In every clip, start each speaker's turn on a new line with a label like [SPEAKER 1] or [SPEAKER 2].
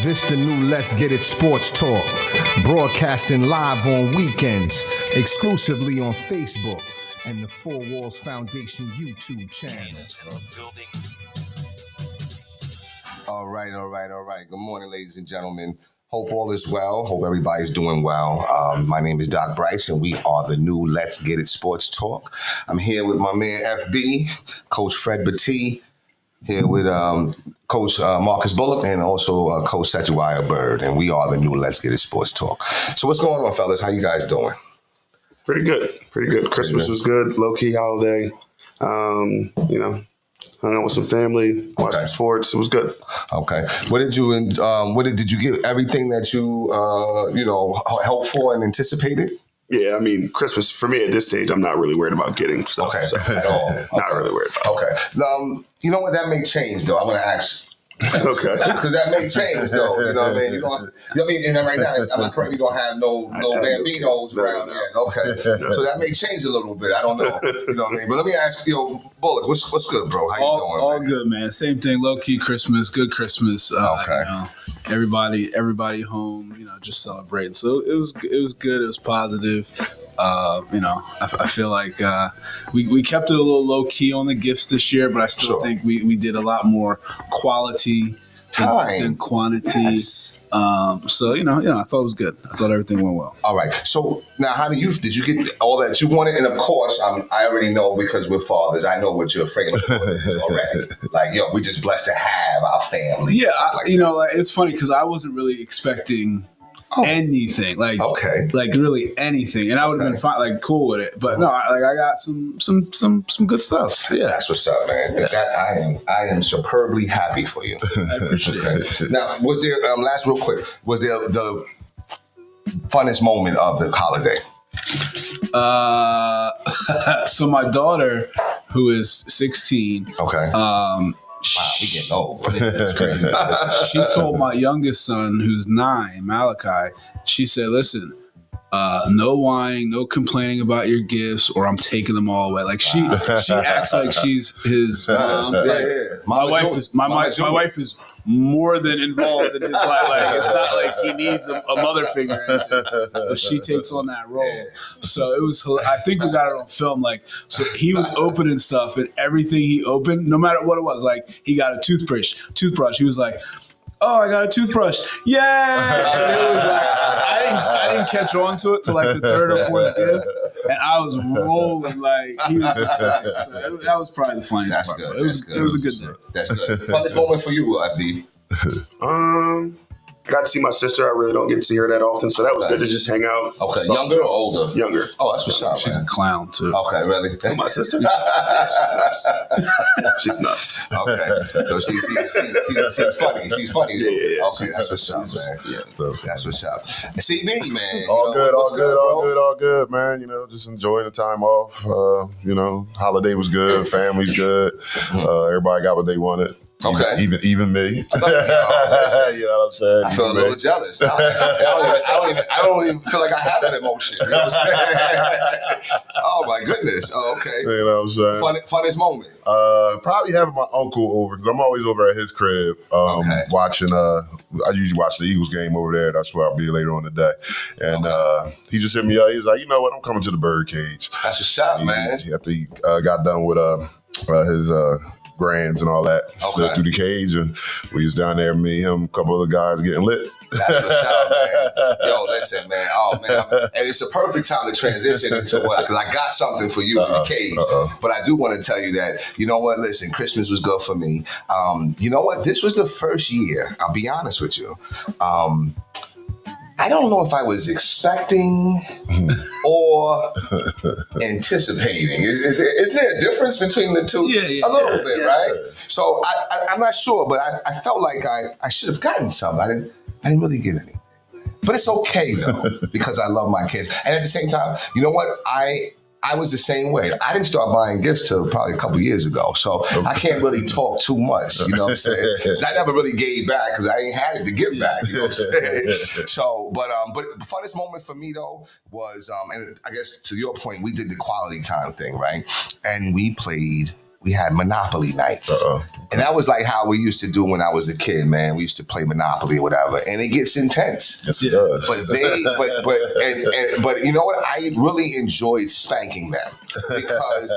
[SPEAKER 1] This the new Let's Get It Sports Talk, broadcasting live on weekends, exclusively on Facebook and the Four Walls Foundation YouTube channel.
[SPEAKER 2] All right. Good morning, ladies and gentlemen. Hope all is well. Hope everybody's doing well. My name is Doc Bryce, and we are the new Let's Get It Sports Talk. I'm here with my man FB, Coach Fred Battie, here with Coach Marcus Bullock, and also Coach Setuaya Bird, and we are the new Let's Get It Sports Talk. So what's going on, fellas? How you guys doing?
[SPEAKER 3] Pretty good. Christmas was good. Low-key holiday. Hung out with some family, watched some sports. It was good.
[SPEAKER 2] Okay. Did you get everything that you hoped for and anticipated?
[SPEAKER 3] Yeah, I mean, Christmas, for me at this stage, I'm not really worried about getting stuff.
[SPEAKER 2] Okay.
[SPEAKER 3] So,
[SPEAKER 2] At all.
[SPEAKER 3] Not really worried about it.
[SPEAKER 2] Okay. You know what? That may change, though. I want to ask.
[SPEAKER 3] Okay.
[SPEAKER 2] Because that may change, though. You know what I mean? And right now, I'm not correct. You don't have no bambinos around here. Okay. So that may change a little bit. I don't know. You know what I mean? But let me ask you, Bullock, what's good, bro? How you doing?
[SPEAKER 4] All good, man. Same thing. Low key Christmas, good Christmas.
[SPEAKER 2] Okay.
[SPEAKER 4] Everybody home. Just celebrating. So it was good. It was positive. I feel like we kept it a little low key on the gifts this year, but I still think we did a lot more quality than quantity.
[SPEAKER 2] Yes.
[SPEAKER 4] I thought it was good. I thought everything went well.
[SPEAKER 2] All right. So now, did you get all that you wanted? And of course, I already know because we're fathers. I know what your framework is already. Like, we're just blessed to have our family.
[SPEAKER 4] Yeah, it's funny because I wasn't really expecting anything, like really anything, and I would have been fine, like cool with it. But no, I got some good stuff. Yeah,
[SPEAKER 2] that's what's up, man. Yeah. I am superbly happy for you.
[SPEAKER 4] I appreciate it.
[SPEAKER 2] Now, was there real quick? Was there the funnest moment of the holiday?
[SPEAKER 4] So my daughter, who is 16,
[SPEAKER 2] wow, we getting old.
[SPEAKER 4] It's crazy. She told my youngest son, who's 9, Malachi, she said, listen, no whining, no complaining about your gifts, or I'm taking them all away. Like she acts like she's his mom. My wife is more than involved in his life. Like it's not like he needs a mother figure or anything, but she takes on that role. So it was. I think we got it on film. Like, so he was opening stuff, and everything he opened, no matter what it was, like he got a toothbrush. He was like, "Oh, I got a toothbrush! Yeah!" And it was like I didn't catch on to it till like the third or fourth gift, and I was rolling like he was just like. So that was probably the funniest part.
[SPEAKER 2] Good.
[SPEAKER 4] It was a good day.
[SPEAKER 2] That's good. Funnest moment for you, FB?
[SPEAKER 3] I got to see my sister. I really don't get to see her that often, so that was good to just hang out.
[SPEAKER 2] Okay, younger or older?
[SPEAKER 3] Younger.
[SPEAKER 2] Oh, that's what's up.
[SPEAKER 4] She's a clown too.
[SPEAKER 2] Okay, really?
[SPEAKER 3] My sister? Yeah, she's nuts.
[SPEAKER 2] Okay, so she's funny. She's funny.
[SPEAKER 3] Yeah.
[SPEAKER 2] Okay, that's what's up, man. Yeah, that's what's up. CB, man.
[SPEAKER 5] All good, man. Just enjoying the time off. Holiday was good. Family's good. Everybody got what they wanted.
[SPEAKER 2] Okay.
[SPEAKER 5] Even me. You know what I'm saying?
[SPEAKER 2] I feel a little jealous. I don't even feel like I have that emotion. You know what I'm saying? Oh my goodness. Oh, okay.
[SPEAKER 5] You know what I'm saying?
[SPEAKER 2] Funnest moment.
[SPEAKER 5] Probably having my uncle over because I'm always over at his crib watching. I usually watch the Eagles game over there. That's where I'll be later on today. And he just hit me up. He was like, you know what? I'm coming to the Birdcage.
[SPEAKER 2] That's a shot, man.
[SPEAKER 5] After he got done with his grands and all that, slid through the cage, and we was down there, me, him, a couple of guys getting lit.
[SPEAKER 2] That's what's up, man. Yo, listen, man. Oh, man. And it's a perfect time to transition into what, because I got something for you in the cage. But I do want to tell you that, you know what? Listen, Christmas was good for me. You know what? This was the first year, I'll be honest with you. I don't know if I was expecting or anticipating. Is there a difference between the two?
[SPEAKER 4] Yeah.
[SPEAKER 2] A little bit, right? So I'm not sure, but I felt like I should have gotten some. I didn't really get any. But it's okay, though, because I love my kids. And at the same time, you know what? I was the same way. I didn't start buying gifts till probably a couple years ago. So I can't really talk too much, you know what I'm saying? Because I never really gave back because I ain't had it to give back, you know what I'm saying? So, but the funnest moment for me, though, was, and I guess to your point, we did the quality time thing, right? And we had Monopoly nights. And that was like how we used to do when I was a kid, man. We used to play Monopoly or whatever, and it gets intense.
[SPEAKER 5] Yes, it does.
[SPEAKER 2] But you know what? I really enjoyed spanking them because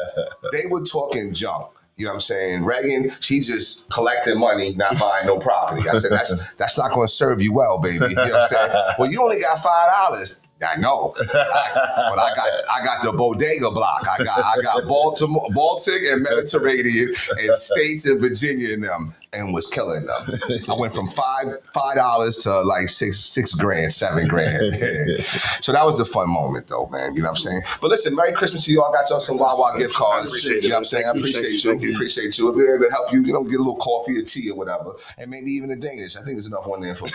[SPEAKER 2] they were talking junk. You know what I'm saying? Reagan, she's just collecting money, not buying no property. I said, that's not going to serve you well, baby. You know what I'm saying? Well, you only got $5. I know, but I got the bodega block. I got Baltimore, Baltic and Mediterranean and states in Virginia in them, and was killing them. I went from $5 to like $6 grand, $7 grand. So that was the fun moment, though, man. You know what I'm saying? But listen, Merry Christmas to you. I got y'all some Wawa gift cards. You know what I'm saying? I appreciate you. Appreciate you. If we're able to help you, get a little coffee or tea or whatever, and maybe even a Danish. I think there's enough on there for.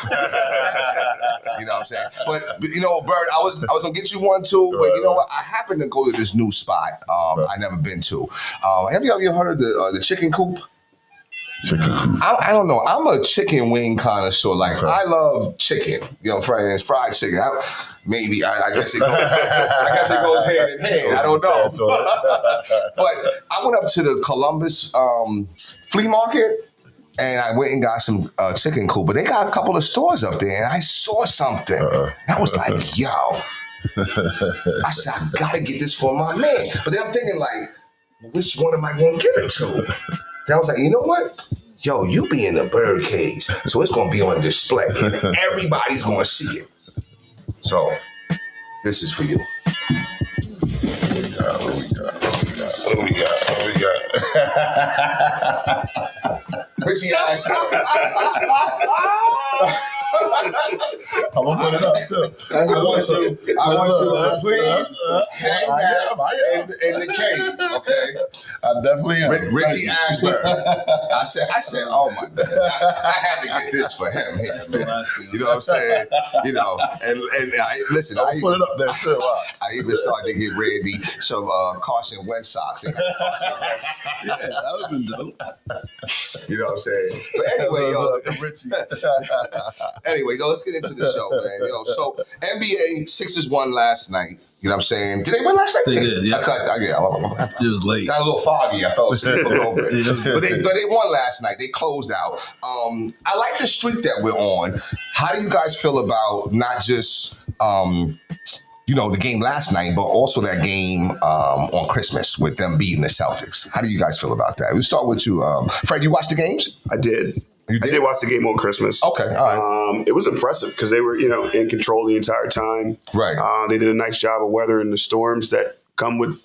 [SPEAKER 2] You know what I'm saying? But you know, Bird, I was gonna get you one too, but you know what? I happened to go to this new spot I never been to. Have you ever heard of the Chicken Coop?
[SPEAKER 5] Chicken coop.
[SPEAKER 2] I don't know. I'm a chicken wing connoisseur. Like I love chicken. You know, fried chicken. I guess it goes hand in hand. I don't know. But I went up to the Columbus flea market. And I went and got some chicken coop, but they got a couple of stores up there, and I saw something. I was like, yo. I said, I gotta get this for my man. But then I'm thinking, like, which one am I gonna give it to? And I was like, you know what? Yo, you be in the bird cage, so it's gonna be on display. Everybody's gonna see it. So, this is for you.
[SPEAKER 5] What do we got?
[SPEAKER 2] Richie Ashburn.
[SPEAKER 5] I'm gonna put it up too.
[SPEAKER 2] I want you to please hang that in the cave, okay?
[SPEAKER 5] I definitely am.
[SPEAKER 2] Richie Ashburn. I said, oh my God, I had to get this for him. Here, man. You know what I'm saying? You know, and listen,
[SPEAKER 5] I'll put it up there too.
[SPEAKER 2] I even started to get Randy some Carson Wentz socks. Yeah,
[SPEAKER 4] that would have been dope.
[SPEAKER 2] You know what I'm saying? But anyway,
[SPEAKER 5] Richie.
[SPEAKER 2] Anyway, let's get into the show, man. So NBA Sixers won last night. You know what I'm saying? Did they win last night?
[SPEAKER 4] They did, yeah.
[SPEAKER 2] It
[SPEAKER 4] was late.
[SPEAKER 2] Got a little foggy. I fell asleep a little bit. But they won last night. They closed out. I like the streak that we're on. How do you guys feel about not just the game last night, but also that game on Christmas with them beating the Celtics? How do you guys feel about that? We'll start with you. Fred, you watched the games?
[SPEAKER 3] I did.
[SPEAKER 2] You did?
[SPEAKER 3] I did watch the game on Christmas.
[SPEAKER 2] Okay, all right.
[SPEAKER 3] It was impressive because they were, in control the entire time.
[SPEAKER 2] Right.
[SPEAKER 3] They did a nice job of weathering the storms that come with,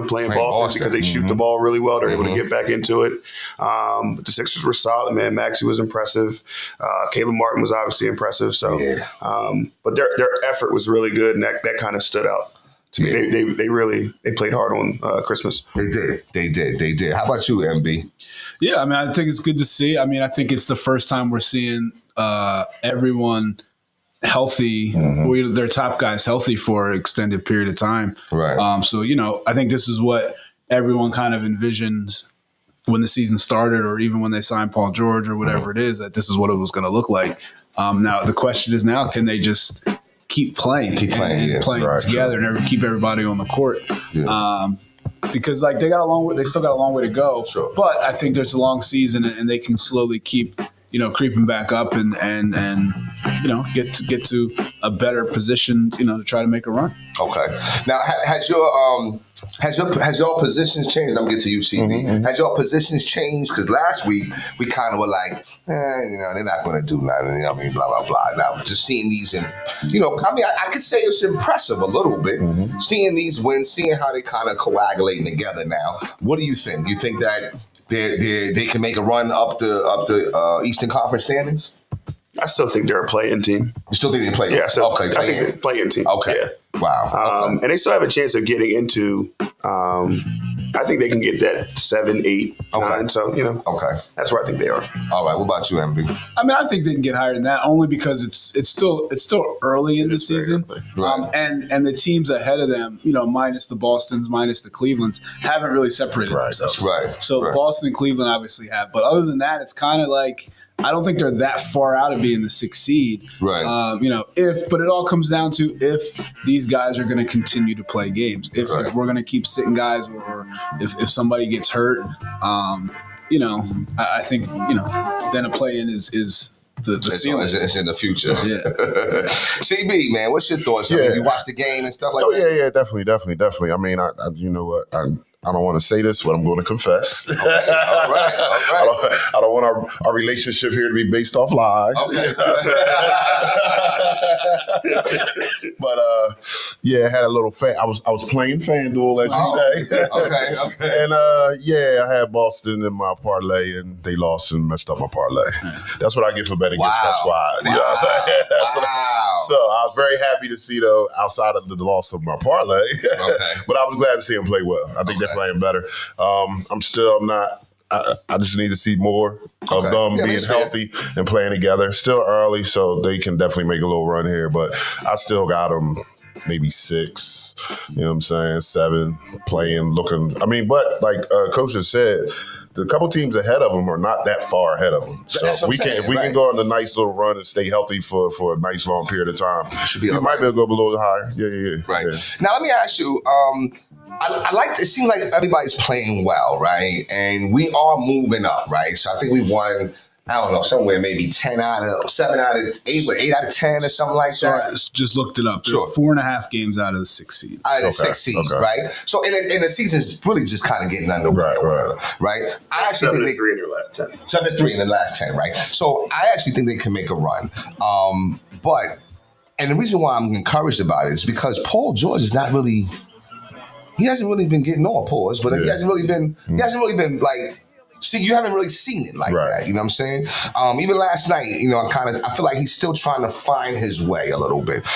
[SPEAKER 3] playing Boston because they shoot the ball really well. They're able to get back into it. But the Sixers were solid, man. Maxey was impressive. Caleb Martin was obviously impressive. So, but their effort was really good, and that kind of stood out to me. They played hard on Christmas.
[SPEAKER 2] They did. How about you, MB?
[SPEAKER 4] Yeah, I mean, I think it's good to see. I mean, I think it's the first time we're seeing everyone healthy, or their top guys healthy for an extended period of time.
[SPEAKER 2] Right.
[SPEAKER 4] So, I think this is what everyone kind of envisioned when the season started, or even when they signed Paul George or whatever it is, that this is what it was going to look like. Now, the question is now, can they just keep playing and playing together and keep everybody on the court? Yeah. Because they still got a long way to go.
[SPEAKER 2] Sure.
[SPEAKER 4] But I think there's a long season, and they can slowly keep, creeping back up and get to a better position, to try to make a run.
[SPEAKER 2] Okay. Now, has your positions changed? I'm getting to you, CB. Has your positions changed? Because last week we kind of were like, they're not going to do nothing. Blah blah blah. Now, just seeing these, I could say it's impressive a little bit. Seeing these wins, seeing how they kind of coagulating together. Now, what do you think? You think that they can make a run up the Eastern Conference standings?
[SPEAKER 3] I still think they're a play-in team.
[SPEAKER 2] You still think they play?
[SPEAKER 3] Yeah, so
[SPEAKER 2] okay,
[SPEAKER 3] I think they're a play-in team.
[SPEAKER 2] Okay.
[SPEAKER 3] Yeah.
[SPEAKER 2] Wow.
[SPEAKER 3] And they still have a chance of getting into. I think they can get that 7, 8, 9. So
[SPEAKER 2] Okay.
[SPEAKER 3] That's where I think they are.
[SPEAKER 2] All right. What about you, MB?
[SPEAKER 4] I mean, I think they can get higher than that, only because it's still early in the season,
[SPEAKER 2] right.
[SPEAKER 4] And the teams ahead of them, minus the Bostons, minus the Clevelands, haven't really separated themselves.
[SPEAKER 2] Right.
[SPEAKER 4] So Boston and Cleveland obviously have, but other than that, it's kind of like, I don't think they're that far out of being the 6th seed.
[SPEAKER 2] Right.
[SPEAKER 4] But it all comes down to if these guys are going to continue to play games. If we're going to keep sitting guys, or if somebody gets hurt, I think then a play-in is the ceiling.
[SPEAKER 2] It's in the future.
[SPEAKER 4] Yeah.
[SPEAKER 2] CB, man, what's your thoughts? I mean, you watch the game and stuff like that?
[SPEAKER 5] Yeah, definitely. I mean, I you know what? I don't want to say this, but I'm going to confess.
[SPEAKER 2] Okay. All right.
[SPEAKER 5] I don't want our relationship here to be based off lies.
[SPEAKER 2] Okay.
[SPEAKER 5] But I had a little fan. I was playing FanDuel, as you say.
[SPEAKER 2] Okay.
[SPEAKER 5] And I had Boston in my parlay, and they lost and messed up my parlay. That's what I get for betting against my squad. You know what I'm saying? So I was very happy to see, though, outside of the loss of my parlay. But I was glad to see him play well. I think they're playing better. I'm not. I just need to see more of them being healthy and playing together. Still early, so they can definitely make a little run here. But I still got them maybe 6, you know what I'm saying, 7, playing, looking. I mean, but like Coach has said, the couple teams ahead of them are not that far ahead of them. So if we can go on a nice little run and stay healthy for a nice long period of time, we might be able to go a little higher. Yeah.
[SPEAKER 2] Right.
[SPEAKER 5] Yeah.
[SPEAKER 2] Now let me ask you. I like. It seems like everybody's playing well, right? And we are moving up, right? So I think we won. I don't know, somewhere maybe 7 out of 8, or 8 out of 10 or something like that.
[SPEAKER 4] Just looked it up.
[SPEAKER 2] Sure.
[SPEAKER 4] 4.5 games out of the 6 seed.
[SPEAKER 2] Out of the 6 seeds, right? So, and the season's really just kind of getting underway, right? I actually think
[SPEAKER 3] 7-3 in your last 10.
[SPEAKER 2] 7-3 in the last 10, right? So I actually think they can make a run. And the reason why I'm encouraged about it is because Paul George is not really. He hasn't really been getting on pause, but he hasn't really been like. See, you haven't really seen it like that. You know what I'm saying? Even last night, I feel like he's still trying to find his way a little bit.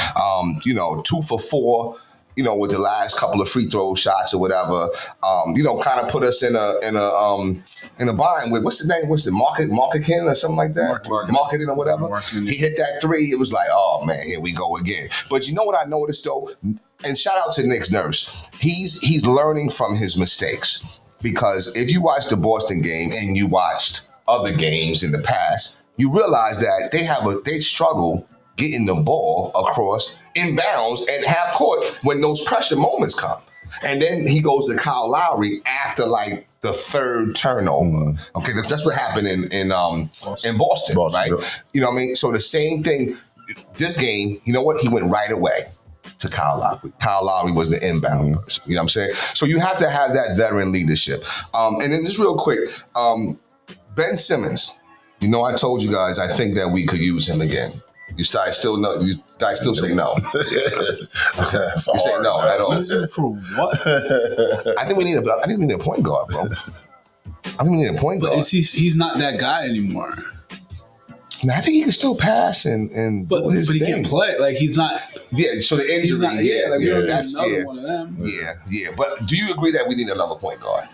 [SPEAKER 2] 2 for 4. With the last couple of free throw shots or whatever, kind of put us in a bind with what's the name? What's the Marketing or something like that? Marketing or whatever. He hit that 3. It was like, oh man, here we go again. But you know what I noticed though, and shout out to Nick Nurse. He's learning from his mistakes, because if you watch the Boston game and you watched other games in the past, you realize that they struggle getting the ball across inbounds and half court when those pressure moments come. And then he goes to Kyle Lowry after like the 3rd turnover. Okay, that's what happened in Boston, right? You know what I mean? So the same thing, this game, you know what? He went right away to Kyle Lowry. Kyle Lowry was the inbound person. You know what I'm saying? So you have to have that veteran leadership. And then just real quick, Ben Simmons, I told you guys I think that we could use him again. You guys still say no. You say no at all.
[SPEAKER 4] For what?
[SPEAKER 2] I think we need a point guard, bro. I think we need a point guard.
[SPEAKER 4] But he's not that guy anymore.
[SPEAKER 2] Man, I think he can still pass and do his thing.
[SPEAKER 4] But he can't play. Like he's not.
[SPEAKER 2] Yeah. So the injury.
[SPEAKER 4] We don't need another one of them.
[SPEAKER 2] Yeah. But do you agree that we need another point guard?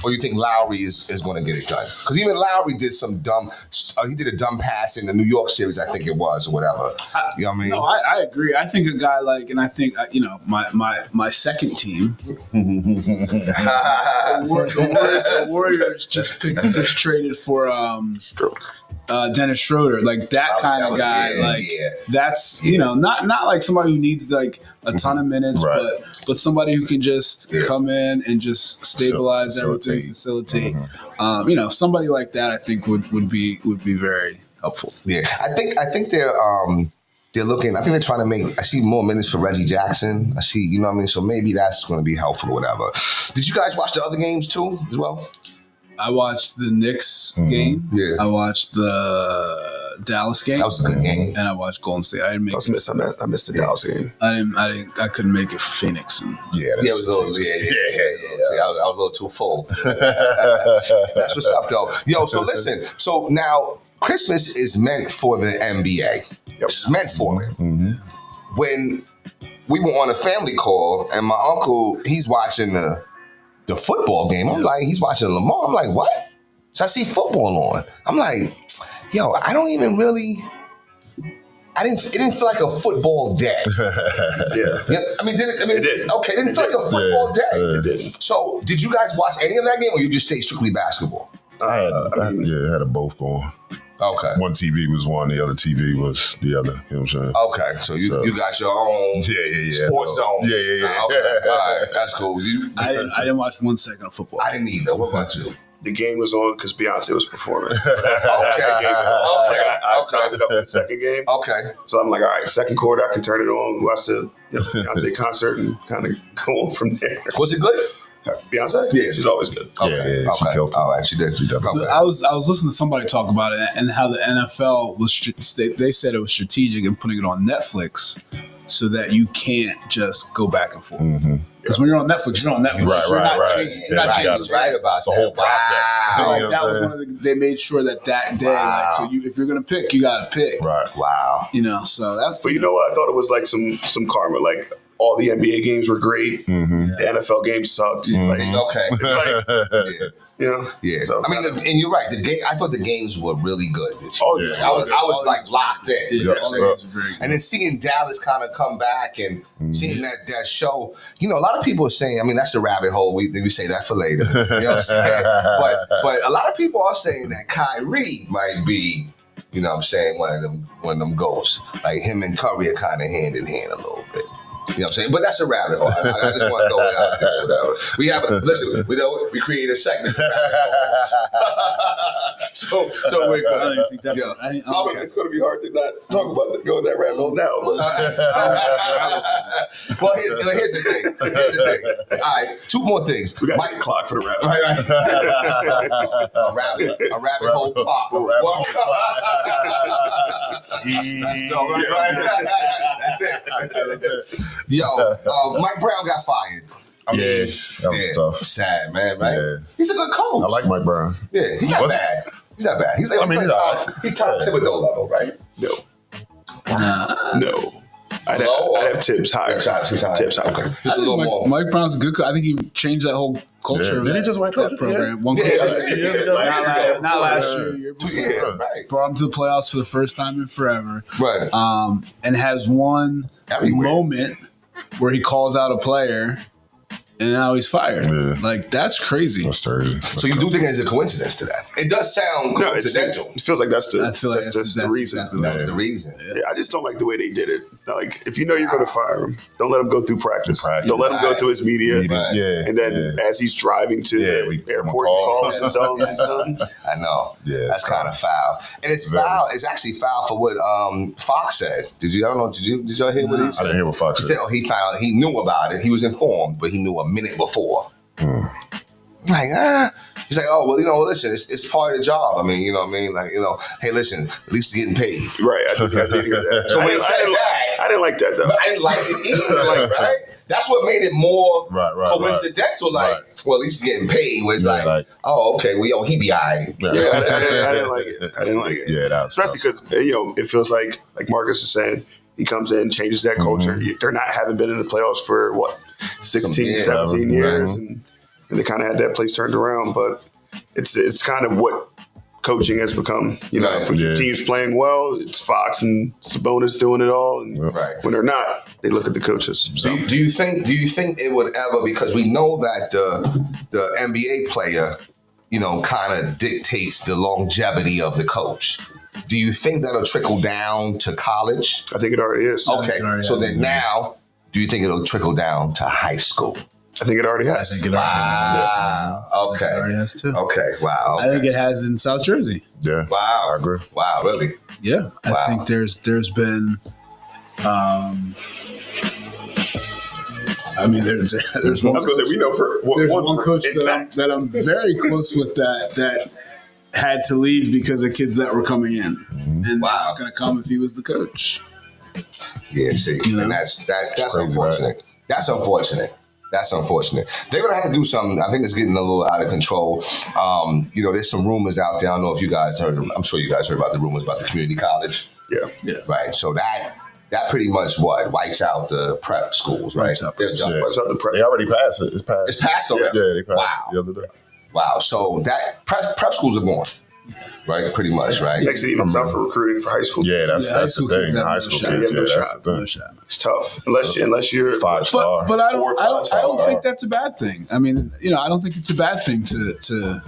[SPEAKER 2] Or you think Lowry is going to get it done? Because even Lowry did some he did a dumb pass in the New York series, I think it was, or whatever. You know what I mean?
[SPEAKER 4] No, I agree. I think a guy and I think, my second team, the Warriors just traded for Dennis Schroeder, like that kind of guy. That's not like somebody who needs like a ton of minutes, but somebody who can just come in and just stabilize everything, facilitate. Somebody like that, I think would be very helpful.
[SPEAKER 2] Yeah, I think they're looking. I think they're trying to make. I see more minutes for Reggie Jackson. I see, you know what I mean. So maybe that's going to be helpful or whatever. Did you guys watch the other games too, as well?
[SPEAKER 4] I watched the Knicks game. Yeah. I watched the Dallas game.
[SPEAKER 2] That was a good game.
[SPEAKER 4] And I watched Golden State. I missed
[SPEAKER 3] the Dallas game.
[SPEAKER 4] I couldn't make it for Phoenix. And
[SPEAKER 2] it was a little. I was a little too full. That's what's up, though. Yo, so listen. So now Christmas is meant for the NBA. Yep. It's meant for it. Mm-hmm. When we were on a family call, and my uncle, he's watching the football game. I'm like, he's watching Lamar. I'm like, what? So I see football on. I'm like, yo, I don't even really. It didn't feel like a football day. It did. Okay, it didn't feel like a football day.
[SPEAKER 3] It didn't.
[SPEAKER 2] So, did you guys watch any of that game, or you just stay strictly basketball?
[SPEAKER 5] I had them both going.
[SPEAKER 2] Okay.
[SPEAKER 5] One TV was one, the other TV was the other. You know what I'm saying?
[SPEAKER 2] Okay, so you got your own sports zone.
[SPEAKER 5] Yeah.
[SPEAKER 2] Okay. All right, that's cool.
[SPEAKER 4] I didn't watch 1 second of football.
[SPEAKER 2] I didn't either. What about you?
[SPEAKER 3] the game was on because Beyonce was performing.
[SPEAKER 2] Okay.
[SPEAKER 3] I timed it up for the second game.
[SPEAKER 2] Okay.
[SPEAKER 3] So I'm like, all right, second quarter, I can turn it on, watch the Beyonce concert, and kind of go on from there.
[SPEAKER 2] Was it good?
[SPEAKER 3] Beyonce? Yeah, she's always good.
[SPEAKER 2] Okay.
[SPEAKER 5] Yeah, she killed it.
[SPEAKER 2] All right, she did. She definitely.
[SPEAKER 4] I was listening to somebody talk about it and how the NFL they said it was strategic in putting it on Netflix so that you can't just go back and forth. Because when you're on Netflix, you're on Netflix.
[SPEAKER 5] Right.
[SPEAKER 4] You're not
[SPEAKER 5] Yeah,
[SPEAKER 4] changing.
[SPEAKER 2] Right about
[SPEAKER 5] the whole process.
[SPEAKER 2] Wow.
[SPEAKER 5] You know what
[SPEAKER 4] That
[SPEAKER 5] I'm
[SPEAKER 4] was
[SPEAKER 5] saying?
[SPEAKER 4] one of they made sure that day, like, so if you're gonna pick, you gotta pick.
[SPEAKER 5] Right.
[SPEAKER 2] Wow.
[SPEAKER 4] You know, so that's.
[SPEAKER 3] But you know what? I thought it was like some karma. Like all the NBA games were great. The NFL games sucked. Like,
[SPEAKER 2] Okay.
[SPEAKER 3] it's like, you know?
[SPEAKER 2] Yeah.
[SPEAKER 3] So,
[SPEAKER 2] I mean, and you're right. The game. I thought the games were really good this year.
[SPEAKER 3] oh, yeah.
[SPEAKER 2] I was like locked in.
[SPEAKER 4] Yeah,
[SPEAKER 2] You know what I'm
[SPEAKER 4] all
[SPEAKER 2] saying?
[SPEAKER 4] the games were very good.
[SPEAKER 2] And then seeing Dallas kind of come back and seeing that show, you know, a lot of people are saying, I mean, that's a rabbit hole. We say that for later. You know what I'm saying? but a lot of people are saying that Kyrie might be, you know what I'm saying, one of them ghosts. Like him and Curry are kind of hand in hand a little bit. You know what I'm saying? But that's a rabbit hole. I just want to throw it out there. Whatever. We have listen, we created a segment for rabbit holes. so we're good.
[SPEAKER 4] I don't even think that's.
[SPEAKER 2] Yeah.
[SPEAKER 3] It's going to be hard to not talk about going that rabbit hole now.
[SPEAKER 2] Well, here's the thing. All right, two more things.
[SPEAKER 3] We got
[SPEAKER 2] Mike,
[SPEAKER 3] a clock for the rabbit hole.
[SPEAKER 2] right. a rabbit hole pop. Let's go. Right. That's it. Yo, Mike Brown got fired. I mean,
[SPEAKER 5] That was tough.
[SPEAKER 2] Sad, man, right?
[SPEAKER 5] Yeah.
[SPEAKER 2] He's a good coach.
[SPEAKER 5] I like Mike Brown.
[SPEAKER 2] Yeah, he's not bad. He's not bad. He's like, he's top Thibodeau level, right?
[SPEAKER 3] No. I'd have Tibbs higher. Tibbs higher.
[SPEAKER 2] Okay. Just a little more.
[SPEAKER 4] Mike Brown's a good coach. I think he changed that whole culture.
[SPEAKER 5] Yeah.
[SPEAKER 4] Of
[SPEAKER 5] Did he
[SPEAKER 4] that,
[SPEAKER 5] just win
[SPEAKER 4] that
[SPEAKER 5] coach?
[SPEAKER 4] program?
[SPEAKER 5] Yeah.
[SPEAKER 4] One
[SPEAKER 2] Yeah,
[SPEAKER 4] coach.
[SPEAKER 2] 2 years ago.
[SPEAKER 4] Not last year. Year
[SPEAKER 2] 2
[SPEAKER 4] before.
[SPEAKER 2] years, right?
[SPEAKER 4] Brought him to the playoffs for the first time in forever.
[SPEAKER 2] Right.
[SPEAKER 4] And has one
[SPEAKER 2] Everywhere.
[SPEAKER 4] moment where he calls out a player and now he's fired.
[SPEAKER 5] Yeah.
[SPEAKER 4] Like, that's crazy.
[SPEAKER 5] That's crazy.
[SPEAKER 2] So you do think there's a coincidence to that? It does sound
[SPEAKER 3] No,
[SPEAKER 2] coincidental.
[SPEAKER 3] it feels like that's the
[SPEAKER 4] I feel like
[SPEAKER 3] that's
[SPEAKER 4] that's
[SPEAKER 3] the reason.
[SPEAKER 4] exactly
[SPEAKER 2] That was the reason.
[SPEAKER 3] Yeah, I just don't like the way they did it. Like, if you know you're going to fire him, don't let him go through practice.
[SPEAKER 5] Practice.
[SPEAKER 3] Don't let him go through his media.
[SPEAKER 2] Right.
[SPEAKER 5] Yeah.
[SPEAKER 3] And then as he's driving to the airport, you call him and tell him he's done.
[SPEAKER 2] I know.
[SPEAKER 5] Yeah,
[SPEAKER 2] That's kind of foul. And it's
[SPEAKER 5] Very.
[SPEAKER 2] foul. It's actually foul for what Fox said. Did y'all hear what he
[SPEAKER 5] I
[SPEAKER 2] said?
[SPEAKER 5] didn't hear what Fox
[SPEAKER 2] He
[SPEAKER 5] said.
[SPEAKER 2] said he knew about it. He was informed, but he knew a minute before. Like, he's like, oh, well, listen, it's part of the job. I mean, you know what I mean? Like, hey, listen, at least he's getting paid.
[SPEAKER 3] Right. I did hear that.
[SPEAKER 2] So when he said that,
[SPEAKER 3] I didn't like that, though.
[SPEAKER 2] but I didn't like it either, like, right? That's what made it more coincidental. Like, well, at least he's getting paid. Where it's like, oh, okay, well, he be all right.
[SPEAKER 3] Yeah, I didn't like it. I didn't like it.
[SPEAKER 5] Yeah, that was
[SPEAKER 3] especially because it feels like Marcus is saying, he comes in, changes that culture. They're haven't been in the playoffs for what 16, 17 years, and they kind of had that place turned around. But it's kind of what coaching has become. For teams playing well, it's Fox and Sabonis doing it all, and when they're not, they look at the coaches. So.
[SPEAKER 2] Do you think it would ever, because we know that the NBA player, kind of dictates the longevity of the coach. Do you think that'll trickle down to college?
[SPEAKER 3] I think it already is.
[SPEAKER 2] Okay, so then now, do you think it'll trickle down to high school?
[SPEAKER 3] I think it already has.
[SPEAKER 4] I think it already has.
[SPEAKER 2] Okay.
[SPEAKER 4] It already has too.
[SPEAKER 2] Okay. Wow. Okay.
[SPEAKER 4] I think it has in South Jersey.
[SPEAKER 5] Yeah.
[SPEAKER 2] Wow.
[SPEAKER 5] I agree.
[SPEAKER 2] Wow. Really?
[SPEAKER 4] Yeah. I think there's been there's one.
[SPEAKER 3] I was going to say, we know
[SPEAKER 4] There's one coach that I'm very close with that had to leave because of kids that were coming in, and they're not going to come if he was the coach.
[SPEAKER 2] Yeah, see, and that's unfortunate. Right? That's unfortunate. That's unfortunate. They're gonna have to do something. I think it's getting a little out of control. There's some rumors out there. I don't know if you guys heard. I'm sure you guys heard about the rumors about the community college.
[SPEAKER 3] Yeah.
[SPEAKER 2] Right. So that pretty much wipes out the prep schools, right?
[SPEAKER 3] Wipes out the prep.
[SPEAKER 5] They already passed it. It's passed.
[SPEAKER 2] It's passed already.
[SPEAKER 5] Yeah, they passed it the other day.
[SPEAKER 2] Wow. So that prep schools are gone. Right, pretty much, right?
[SPEAKER 3] Makes it even tougher recruiting for high school.
[SPEAKER 5] Yeah, that's the thing. High school kids, that's the thing.
[SPEAKER 3] It's tough unless you're
[SPEAKER 5] 5-star.
[SPEAKER 4] But I don't think that's a bad thing. I mean, I don't think it's a bad thing to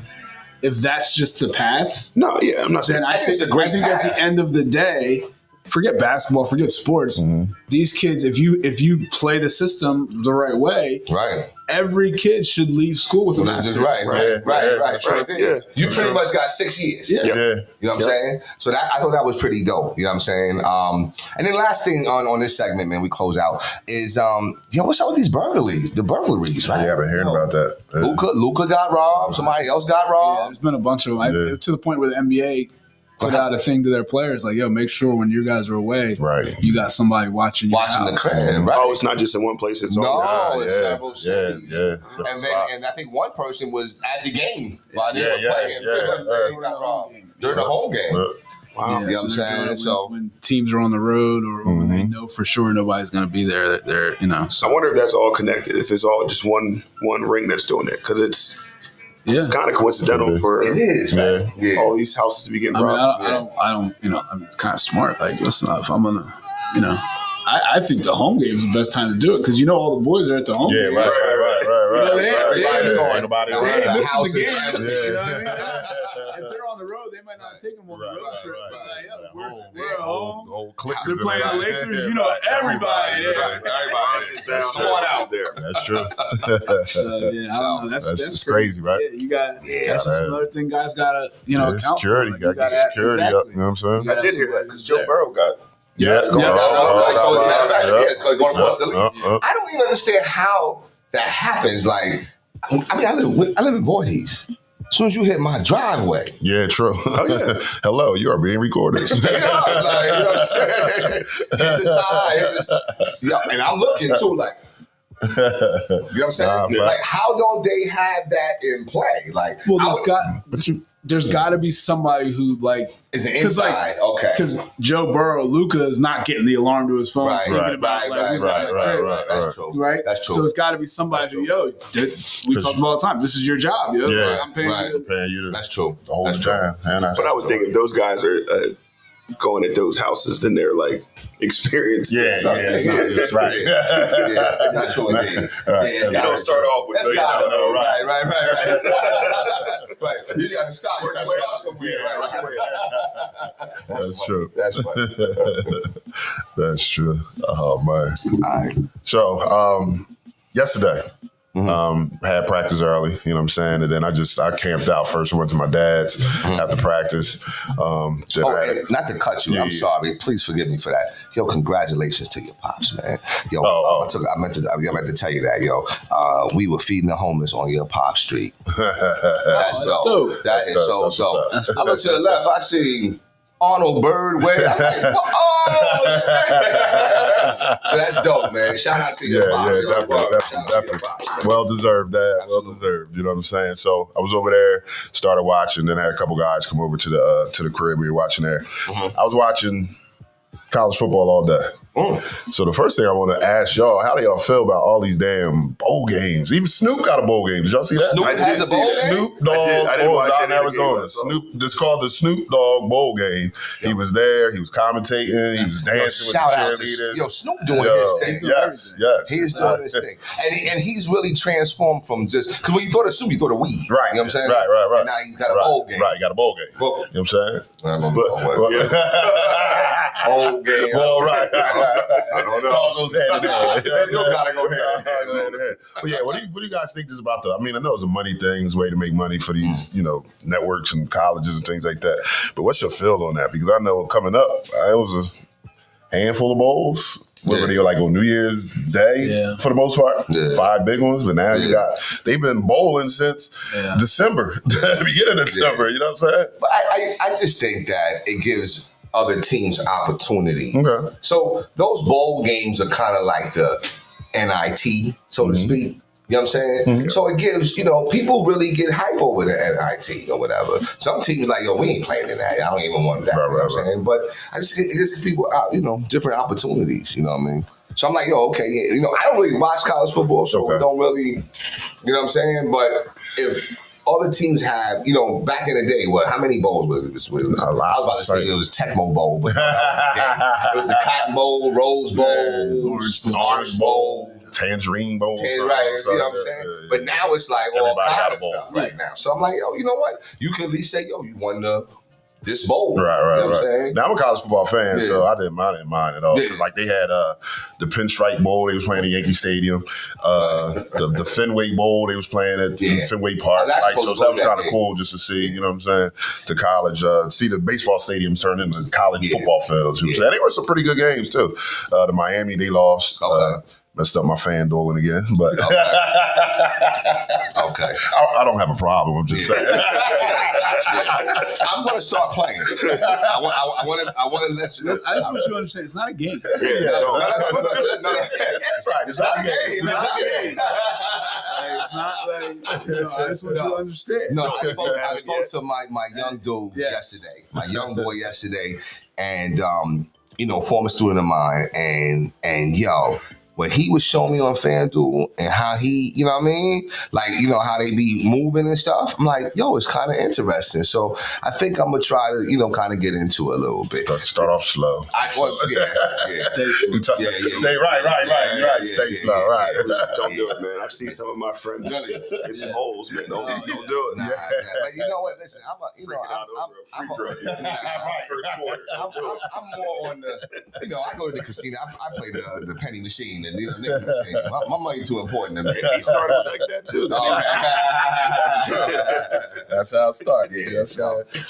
[SPEAKER 4] if that's just the path.
[SPEAKER 3] No, yeah, I'm not saying.
[SPEAKER 4] Then I think
[SPEAKER 2] it's a great path.
[SPEAKER 4] At the end of the day, forget basketball, forget sports. These kids, if you play the system the right way,
[SPEAKER 2] Right.
[SPEAKER 4] every kid should leave school with a master's.
[SPEAKER 2] Right.
[SPEAKER 3] Yeah.
[SPEAKER 2] You pretty much got 6 years.
[SPEAKER 4] Yeah.
[SPEAKER 2] You know what I'm saying? So that I thought that was pretty dope. You know what I'm saying? And then last thing on this segment, man, we close out is what's up with these burglaries? The burglaries, right?
[SPEAKER 5] Yeah, I've been hearing about that.
[SPEAKER 2] Luka got robbed. Somebody else got
[SPEAKER 4] Yeah,
[SPEAKER 2] robbed.
[SPEAKER 4] there's been a bunch of them. To the point where the NBA put out a thing to their players like, yo, make sure when you guys are away, you got somebody watching your
[SPEAKER 2] Watching the
[SPEAKER 4] house.
[SPEAKER 2] crib, right?
[SPEAKER 3] Oh, it's not just in one place. It's all
[SPEAKER 2] No, it's several cities.
[SPEAKER 5] Yeah.
[SPEAKER 2] And I think one person was at the game while they were
[SPEAKER 5] Yeah,
[SPEAKER 2] playing.
[SPEAKER 5] yeah,
[SPEAKER 2] You know what I'm saying? He got robbed during the home game.
[SPEAKER 5] Yeah.
[SPEAKER 4] Wow.
[SPEAKER 2] You know what I'm saying? So
[SPEAKER 4] when teams are on the road or when they know for sure nobody's going to be there, they're
[SPEAKER 3] I wonder if that's all connected. If it's all just one ring that's doing it, because it's kind of coincidental for
[SPEAKER 2] it is, man. Yeah.
[SPEAKER 3] all these houses to be getting
[SPEAKER 4] I mean,
[SPEAKER 3] robbed.
[SPEAKER 4] I don't, it's kind of smart. Like, listen, if I'm gonna, I think the home game is the best time to do it because all the boys are at the home game.
[SPEAKER 5] Right.
[SPEAKER 4] They
[SPEAKER 5] Nobody
[SPEAKER 4] ain't
[SPEAKER 5] around.
[SPEAKER 4] missing the game.
[SPEAKER 5] Yeah.
[SPEAKER 4] You know what I mean? If they're on the road, they might not take them on the road trip. But like, yo, we're at home.
[SPEAKER 5] The whole clique
[SPEAKER 4] They're
[SPEAKER 5] is
[SPEAKER 4] playing the
[SPEAKER 5] in
[SPEAKER 4] Lakers.
[SPEAKER 5] there.
[SPEAKER 2] Everybody's
[SPEAKER 4] Everybody.
[SPEAKER 2] in town. Come on out there.
[SPEAKER 5] That's true.
[SPEAKER 4] So, I don't know. That's
[SPEAKER 5] crazy, right?
[SPEAKER 4] Yeah, you got. That's just another thing guys gotta account for.
[SPEAKER 5] Security.
[SPEAKER 4] Like,
[SPEAKER 5] Got to get security up. You know what I'm saying?
[SPEAKER 4] You
[SPEAKER 3] I did hear that because Joe Burrow got.
[SPEAKER 5] Yeah.
[SPEAKER 2] I don't even understand how that happens. Like, I mean, I live in Voorhees. As soon as you hit my driveway,
[SPEAKER 5] Yeah, true. Hello, you are being recorded.
[SPEAKER 2] you know what I'm saying? Hit the side, and I'm looking too, like, you know what I'm saying? Like, how don't they have that in play? Like,
[SPEAKER 4] Well, there's got to be somebody who
[SPEAKER 2] is an inside. Okay.
[SPEAKER 4] Because Joe Burrow, Luka is not getting the alarm to his phone, thinking about
[SPEAKER 5] Right.
[SPEAKER 2] That's true.
[SPEAKER 4] Right?
[SPEAKER 2] That's true.
[SPEAKER 4] So it's got to be somebody who, we talk about all the time. This is your job, yo.
[SPEAKER 5] Yeah.
[SPEAKER 4] I'm paying you.
[SPEAKER 5] Paying you
[SPEAKER 2] That's true.
[SPEAKER 5] the whole
[SPEAKER 2] That's true.
[SPEAKER 5] time.
[SPEAKER 3] But I would think if those guys are going at those houses, then they're like experienced.
[SPEAKER 5] That's right.
[SPEAKER 2] Yeah, not true indeed.
[SPEAKER 3] You don't start off with
[SPEAKER 2] That's got
[SPEAKER 3] right.
[SPEAKER 2] Right. You got to start. You got to start somewhere. Right.
[SPEAKER 5] That's true.
[SPEAKER 2] That's funny.
[SPEAKER 5] That's true. Oh man.
[SPEAKER 2] All right.
[SPEAKER 5] So yesterday, had practice early, you know what I'm saying? And then I camped out first. I went to my dad's after practice.
[SPEAKER 2] And not to cut you, I'm sorry. Please forgive me for that. Yo, congratulations to your pops, man. Yo, I meant to tell you that, yo. We were feeding the homeless on your pop street. That's dope. That is so. I look to the left, I see Arnold Bird way. I'm like, oh shit! So that's dope, man. Shout out to your pops.
[SPEAKER 5] Definitely. Well deserved, Dad. Well deserved. You know what I'm saying? So I was over there, started watching, then I had a couple guys come over to the crib. We were watching there. I was watching college football all day. So the first thing I want to ask y'all, how do y'all feel about all these damn bowl games? Even Snoop got a bowl game. Did y'all see that?
[SPEAKER 2] Snoop has a bowl game?
[SPEAKER 5] Snoop Dogg Bowl out in Arizona. It's called the Snoop Dogg Bowl game. He was there. He was commentating. He was dancing with the cheerleaders.
[SPEAKER 2] Yo, Snoop doing his thing.
[SPEAKER 5] Yes.
[SPEAKER 2] He's doing his thing. And he's really transformed from just, because when you thought of Snoop, you thought of weed.
[SPEAKER 5] Right.
[SPEAKER 2] You know what I'm saying?
[SPEAKER 5] Right.
[SPEAKER 2] And now he's got a bowl game.
[SPEAKER 5] Right, he got a bowl game. You know what I'm saying?
[SPEAKER 2] Bowl game.
[SPEAKER 5] Well, right.
[SPEAKER 2] I don't know.
[SPEAKER 5] All goes hand in hand.
[SPEAKER 2] You gotta go ahead.
[SPEAKER 5] But yeah, what do you guys think this is about? I know it's a money thing, it's a way to make money for these, networks and colleges and things like that. But what's your feel on that? Because I know coming up, it was a handful of bowls. What were they like on New Year's Day for the most part? Yeah. 5 big ones, but now they've been bowling since December, the beginning of December. You know what I'm saying?
[SPEAKER 2] But I just think that it gives other teams opportunity.
[SPEAKER 5] Okay.
[SPEAKER 2] So those bowl games are kind of like the NIT, so to speak. You know what I'm saying? So it gives, people really get hype over the NIT or whatever. Some teams like, yo, we ain't playing in that. I don't even want that. You know what I'm saying? But it gives people, different opportunities. You know what I mean? So I'm like, yo, okay, yeah. I don't really watch college football, so I don't really, you know what I'm saying? But if all the teams have, back in the day, how many bowls was it? I was about to say it was Tecmo Bowl, but it was the Cotton Bowl, Rose Bowl,
[SPEAKER 5] Orange Bowl, Tangerine Bowl.
[SPEAKER 2] Right, you know what I'm saying? But now it's like all kinds of stuff right now. So I'm like, yo, you know what? You can at least say, yo, you won the this bowl.
[SPEAKER 5] Right.
[SPEAKER 2] You know what I'm saying?
[SPEAKER 5] Now I'm a college football fan,
[SPEAKER 2] Yeah.
[SPEAKER 5] so I didn't mind at all.
[SPEAKER 2] Yeah.
[SPEAKER 5] Because like they had the Pinstripe Bowl, they was playing at Yankee Stadium. The Fenway Bowl, they was playing at Fenway Park.
[SPEAKER 2] I was
[SPEAKER 5] Like, so
[SPEAKER 2] supposed to
[SPEAKER 5] that
[SPEAKER 2] go
[SPEAKER 5] was
[SPEAKER 2] to that
[SPEAKER 5] kind of
[SPEAKER 2] game.
[SPEAKER 5] cool just to see, you know what I'm saying, the college, see the baseball stadiums turn into college football fields. You know what I'm saying? They were some pretty good games too. The Miami, they lost.
[SPEAKER 2] Okay.
[SPEAKER 5] Messed up my fan dueling again, but
[SPEAKER 2] Okay.
[SPEAKER 5] I don't have a problem. I'm just saying.
[SPEAKER 2] I'm going to start playing. I want to let you know.
[SPEAKER 4] I just want you to understand, it's not a game.
[SPEAKER 5] It's right. It's not a game.
[SPEAKER 2] It's not a game.
[SPEAKER 4] It's not like, I just want you to understand.
[SPEAKER 2] No, I spoke to my young dude yesterday, my young boy yesterday, and former student of mine, and yo, what he was showing me on FanDuel and how he, you know what I mean? Like, how they be moving and stuff. I'm like, yo, it's kind of interesting. So I think I'm going to try to, kind of get into it a little bit.
[SPEAKER 5] Start off slow.
[SPEAKER 4] Stay slow.
[SPEAKER 5] Stay right. Stay slow, right.
[SPEAKER 3] Don't do it, man. I've seen some of my friends in some holes, man. Don't do it.
[SPEAKER 2] Nah, but you know what? Listen, I'm more on the, I go to the casino. I play the penny machine and these nickel machine. My money too important to me.
[SPEAKER 3] He started like that too.
[SPEAKER 5] That's how it starts.
[SPEAKER 2] Yeah,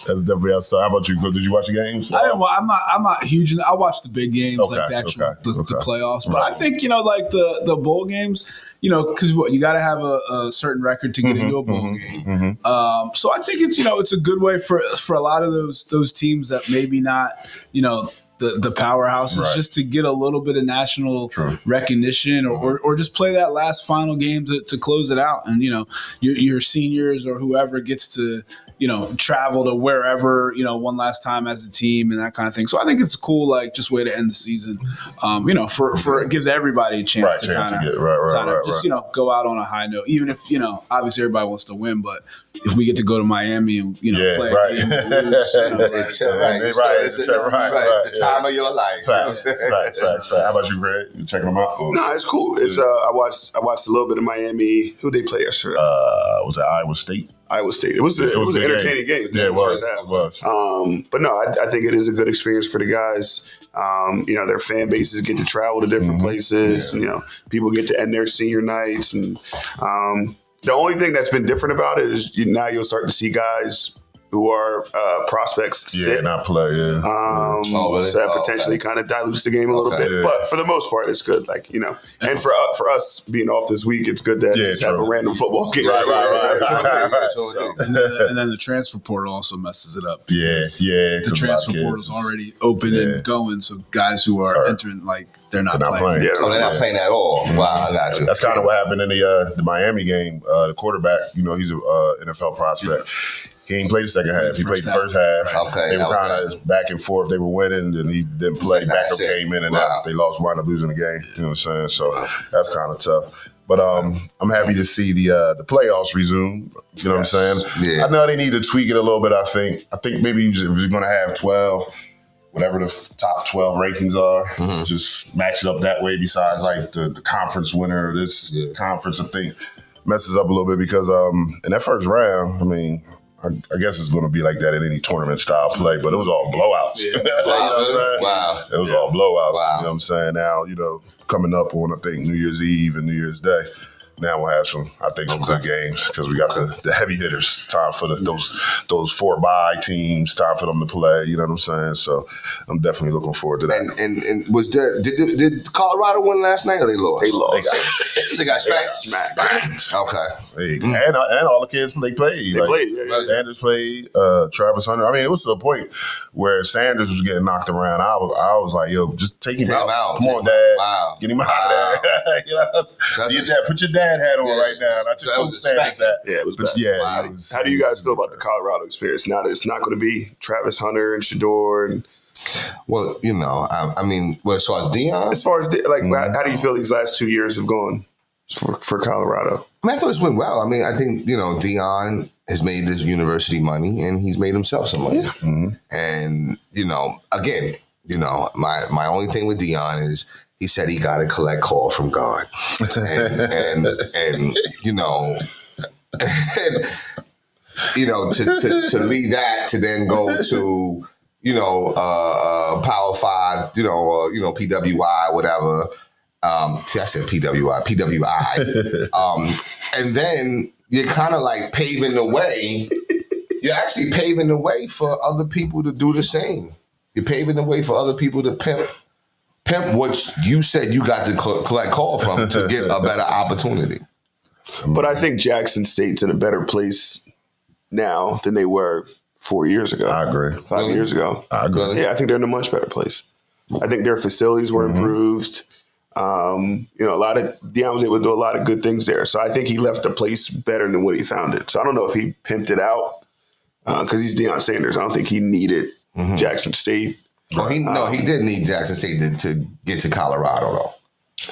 [SPEAKER 5] that's definitely how it starts. How about you? Did you watch the games?
[SPEAKER 4] I didn't. I'm not huge. I watch the big games, like the actual the playoffs. But I think like the bowl games. Because you got to have a certain record to get into a bowl game. So I think it's a good way for a lot of those teams that maybe not the powerhouses just to get a little bit of national recognition or just play that last final game to close it out. And your seniors or whoever gets to travel to wherever, one last time as a team and that kind of thing. So I think it's a cool, just way to end the season. For it gives everybody a chance to kind of just go out on a high note, even if, obviously everybody wants to win, but if we get to go to Miami and, play a game,
[SPEAKER 2] the time of your life.
[SPEAKER 5] Right. How about you, Greg? You checking them out?
[SPEAKER 3] No, it's cool. It's I watched a little bit of Miami. Who they play yesterday?
[SPEAKER 5] Was it Iowa State?
[SPEAKER 3] Iowa State. It was an entertaining game.
[SPEAKER 5] Yeah, it was.
[SPEAKER 3] But no, I think it is a good experience for the guys. Their fan bases get to travel to different places. Yeah. And, people get to end their senior nights. And the only thing that's been different about it is now you'll start to see guys who are prospects sit.
[SPEAKER 5] Not play, really?
[SPEAKER 3] So that potentially kind of dilutes the game a little bit. Yeah. But for the most part, it's good. And for us being off this week, it's good to just have a random football game.
[SPEAKER 5] Right.
[SPEAKER 4] And then the transfer portal also messes it up.
[SPEAKER 5] Yeah.
[SPEAKER 4] The transfer portal is already open and going, so guys who are entering, they're not playing.
[SPEAKER 2] Yeah, they're not playing at all. Wow, I got you.
[SPEAKER 5] That's kind of what happened in the Miami game. The quarterback, he's an NFL prospect. He didn't play the second half. He played the first half.
[SPEAKER 2] Okay,
[SPEAKER 5] they were kind of back and forth. They were winning, and he didn't play. Backup came in, and they wound up losing the game. You know what I'm saying? So that's kind of tough. But I'm happy to see the playoffs resume. You know what I'm saying?
[SPEAKER 2] Yeah.
[SPEAKER 5] I know they need to tweak it a little bit. I think maybe if you're going to have 12, whatever the top 12 rankings are, just match it up that way. Besides, the conference winner of this conference, I think messes up a little bit because in that first round, I guess it's going to be like that in any tournament style play, but it was all blowouts.
[SPEAKER 2] Yeah.
[SPEAKER 5] You know what I'm saying?
[SPEAKER 2] Wow.
[SPEAKER 5] It was all blowouts.
[SPEAKER 2] Wow.
[SPEAKER 5] You know what I'm saying? Now, coming up on, I think, New Year's Eve and New Year's Day, now we'll have some good games because we got the heavy hitters. Time for those 4-bye teams. Time for them to play. You know what I'm saying? So I'm definitely looking forward to that.
[SPEAKER 2] And was there? Did Colorado win last night or they lost?
[SPEAKER 3] They lost.
[SPEAKER 2] They got smacked. Okay.
[SPEAKER 5] And all the kids they played.
[SPEAKER 3] They played. Yeah.
[SPEAKER 5] Sanders played. Travis Hunter. It was to the point where Sanders was getting knocked around. I was like, yo, just take him out. Come on, Dad.
[SPEAKER 2] Wow.
[SPEAKER 5] Get him out of there. Put your dad hat on right now. Not your Coach Sanders hat.
[SPEAKER 3] Yeah, it was bad.
[SPEAKER 5] Yeah.
[SPEAKER 3] How do you guys feel about the Colorado experience now that it's not going to be Travis Hunter and Shedeur and?
[SPEAKER 2] Well, as far as Deion?
[SPEAKER 3] As far as, how do you feel these last 2 years have gone for Colorado?
[SPEAKER 2] I thought it's went well. I think, Deion has made this university money and he's made himself some money.
[SPEAKER 5] Yeah.
[SPEAKER 2] And, again, my only thing with Deion is he said he got a collect call from God. And to leave that to then go to, Power 5, PWI, whatever. See, I said PWI. And then you're kind of like paving the way. You're actually paving the way for other people to do the same. You're paving the way for other people to pimp what you said you got to collect call from to get a better opportunity.
[SPEAKER 3] But I think Jackson State's in a better place now than they were 4 years ago.
[SPEAKER 5] I agree.
[SPEAKER 3] 5 years ago.
[SPEAKER 5] I agree.
[SPEAKER 3] Yeah, I think they're in a much better place. I think their facilities were improved. Deion was able to do a lot of good things there. So I think he left the place better than what he found it. So I don't know if he pimped it out because he's Deion Sanders. I don't think he needed Jackson State.
[SPEAKER 2] Oh, he did need Jackson State to get to Colorado, though.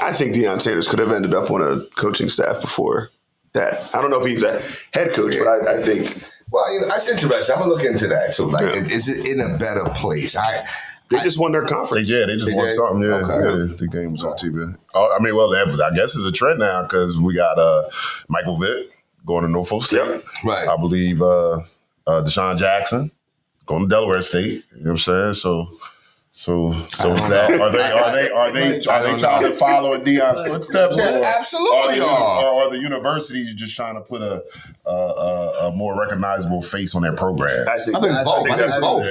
[SPEAKER 3] I think Deion Sanders could have ended up on a coaching staff before that. I don't know if he's a head coach, but I think.
[SPEAKER 2] Well, that's interesting. I'm gonna look into that too. Is it in a better place?
[SPEAKER 3] They just won their conference.
[SPEAKER 5] They just won something. Yeah,
[SPEAKER 2] Okay.
[SPEAKER 5] The game was on TV. I guess it's a trend now because we got Michael Vick going to Norfolk State.
[SPEAKER 3] Yep.
[SPEAKER 2] Right.
[SPEAKER 5] I believe Deshaun Jackson going to Delaware State. You know what I'm saying? So is that are they trying to follow in Deion's footsteps?
[SPEAKER 2] Yeah, absolutely
[SPEAKER 5] Or are the universities just trying to put a more recognizable face on their program?
[SPEAKER 2] I think it's both. I think it's both.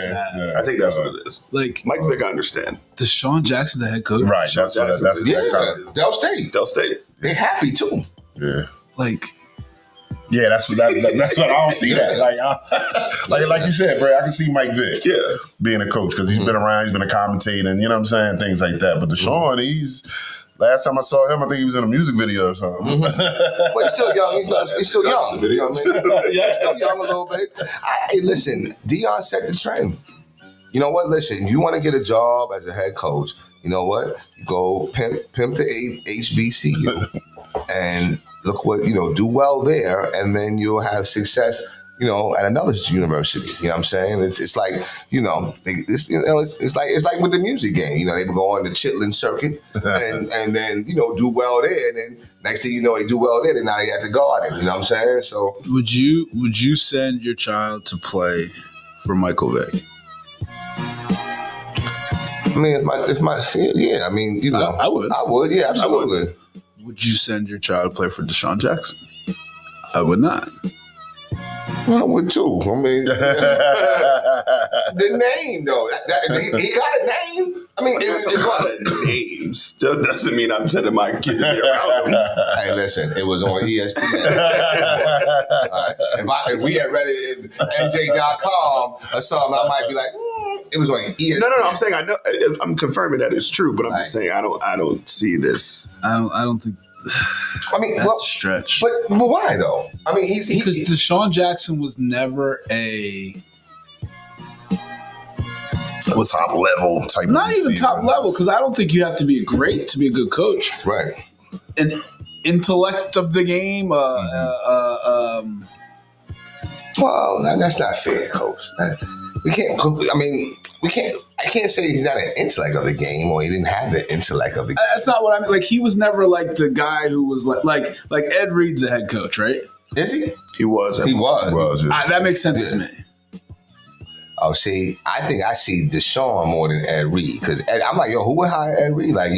[SPEAKER 3] I think that's what it is.
[SPEAKER 4] Like
[SPEAKER 3] Mike Vick, I understand.
[SPEAKER 4] Deshaun Jackson, the head coach,
[SPEAKER 5] Right. That's
[SPEAKER 2] Del State.
[SPEAKER 3] Del State.
[SPEAKER 2] They happy too.
[SPEAKER 5] yeah.
[SPEAKER 4] like
[SPEAKER 5] Yeah, that's what I don't see that. Like you said, bro, I can see Mike Vick being a coach because he's been around, he's been a commentator, and you know what I'm saying, things like that. But Deshaun, last time I saw him, I think he was in a music video or something.
[SPEAKER 2] But he's still young. He's still young. You know what I mean? He's still young a little bit. Hey, listen, Deion set the trend. You know what? Listen, you want to get a job as a head coach, you know what? Go pimp to HBCU and look what, do well there, and then you'll have success, at another university. You know what I'm saying? It's like, it's like with the music game. They would go on the Chitlin circuit and then, do well there, and then next thing you know, they do well there, and now they have to go at it. You know what I'm saying? So
[SPEAKER 4] would you send your child to play for Michael Vick?
[SPEAKER 2] I mean,
[SPEAKER 4] I would.
[SPEAKER 2] I would, yeah, absolutely.
[SPEAKER 4] Would you send your child to play for Deshaun Jackson? I would not.
[SPEAKER 2] I would too. I mean, the name though. He got a name. I mean, it's
[SPEAKER 3] a name. Still doesn't mean I'm sending my kid to be around him.
[SPEAKER 2] Hey, listen, it was on ESPN. If we had read it in NJ.com or something, I might be like, it was on ESPN.
[SPEAKER 3] No. I'm saying I know. I'm confirming that it's true, but I'm just saying I don't see this.
[SPEAKER 4] I don't think.
[SPEAKER 2] I mean,
[SPEAKER 4] that's a stretch.
[SPEAKER 2] But why though? I mean,
[SPEAKER 4] because Deshaun Jackson was never a
[SPEAKER 5] top level type.
[SPEAKER 4] Not even top level, because I don't think you have to be great to be a good coach.
[SPEAKER 2] Right.
[SPEAKER 4] An intellect of the game.
[SPEAKER 2] Well, that's not fair, Coach. We can't. I can't say he's not an intellect of the game, or he didn't have the intellect of the game.
[SPEAKER 4] That's not what I mean. Like, he was never like the guy who was like Ed Reed's a head coach, right?
[SPEAKER 2] Is he?
[SPEAKER 3] He was.
[SPEAKER 2] He was.
[SPEAKER 5] Yeah.
[SPEAKER 4] That makes sense to me.
[SPEAKER 2] Oh, see, I think I see Deshaun more than Ed Reed, because I'm like, who would hire Ed Reed? Like,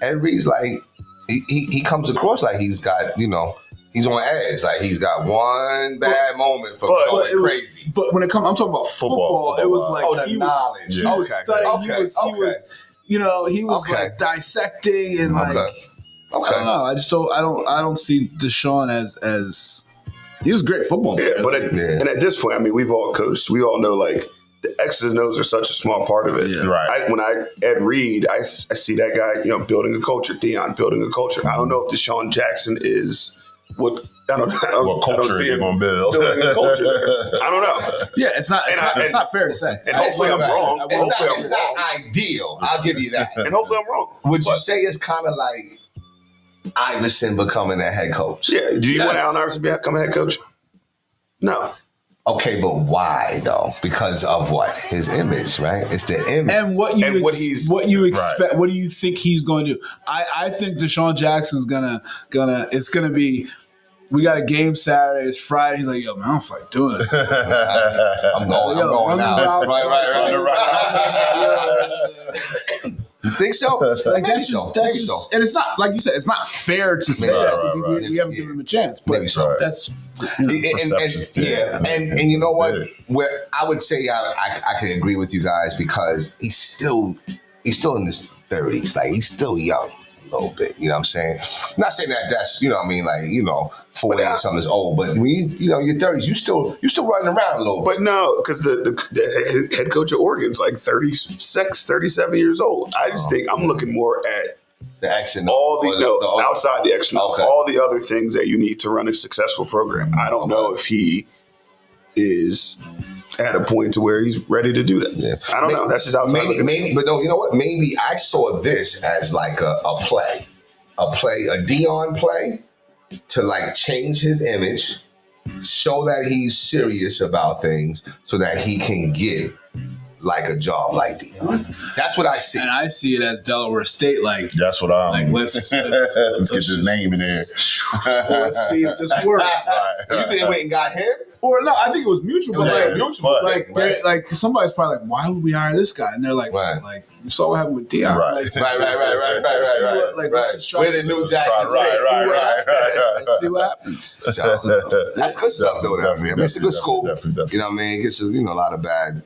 [SPEAKER 2] Ed Reed's like, he comes across like he's got, he's on edge. Like, he's got one bad moment from showing crazy.
[SPEAKER 4] But when it comes, I'm talking about football. It was like
[SPEAKER 2] he was
[SPEAKER 4] studying. He was like dissecting and I don't know. I don't see Deshaun as he was a great football player.
[SPEAKER 3] Yeah, but and at this point, I mean, we've all coached. We all know like the X's and O's are such a small part of it.
[SPEAKER 4] Yeah.
[SPEAKER 5] Right.
[SPEAKER 3] When I Ed Reed, I see that guy, building a culture. Deion building a culture. I don't know if Deshaun Jackson is what
[SPEAKER 5] culture is going to build.
[SPEAKER 3] Building a culture there. I don't know.
[SPEAKER 4] Yeah, it's not fair to say.
[SPEAKER 3] And hopefully I'm wrong.
[SPEAKER 2] It's not ideal. I'll give you that.
[SPEAKER 3] And hopefully I'm wrong.
[SPEAKER 2] Would you say it's kind of like Iverson becoming a head coach?
[SPEAKER 3] Yeah. Do you want Allen Iverson to become a head coach? No.
[SPEAKER 2] Okay, but why though? Because of what? His image, right? It's the image.
[SPEAKER 4] And what you expect? Right. What do you think he's going to do? I think Deshaun Jackson's gonna. It's gonna be we got a game Saturday. It's Friday. He's like, yo, man, I don't feel like doing this.
[SPEAKER 2] I'm going out. Right. You think so?
[SPEAKER 4] Like that's just, and it's not like you said. It's not fair to say that because we haven't given him a chance. But that's
[SPEAKER 2] and you know what? Where I would say I can agree with you guys because he's still in his 30s. Like he's still young a little bit. You know what I'm saying? I'm not saying that's 40 or something is old, but when your 30s, you still running around a little bit.
[SPEAKER 3] But no, because the head coach of Oregon's like 36, 37 years old. I just think I'm looking more at
[SPEAKER 2] the action,
[SPEAKER 3] outside the action, all the other things that you need to run a successful program. I don't know if he is at a point to where he's ready to do that. Yeah. I don't know. That's just outside.
[SPEAKER 2] Maybe, but no, you know what? Maybe I saw this as like a Deion play to like change his image, show that he's serious about things so that he can get like a job like Deion. That's what I see.
[SPEAKER 4] And I see it as Delaware State. Like
[SPEAKER 5] that's what I'm
[SPEAKER 4] like. Let's
[SPEAKER 5] get his name in there.
[SPEAKER 4] Let's see if this works.
[SPEAKER 2] You think they went and got him?
[SPEAKER 4] Or no, I think it was mutual.
[SPEAKER 2] Mutual.
[SPEAKER 4] Like somebody's probably like, why would we hire this guy? And they're like, like you saw what happened with Deion.
[SPEAKER 2] Right. Right. We're the New Jackson State.
[SPEAKER 4] Let's see what happens.
[SPEAKER 2] That's good stuff though. I mean, it's a good school.
[SPEAKER 5] Definitely.
[SPEAKER 2] You know what I mean? It gets a lot of bad.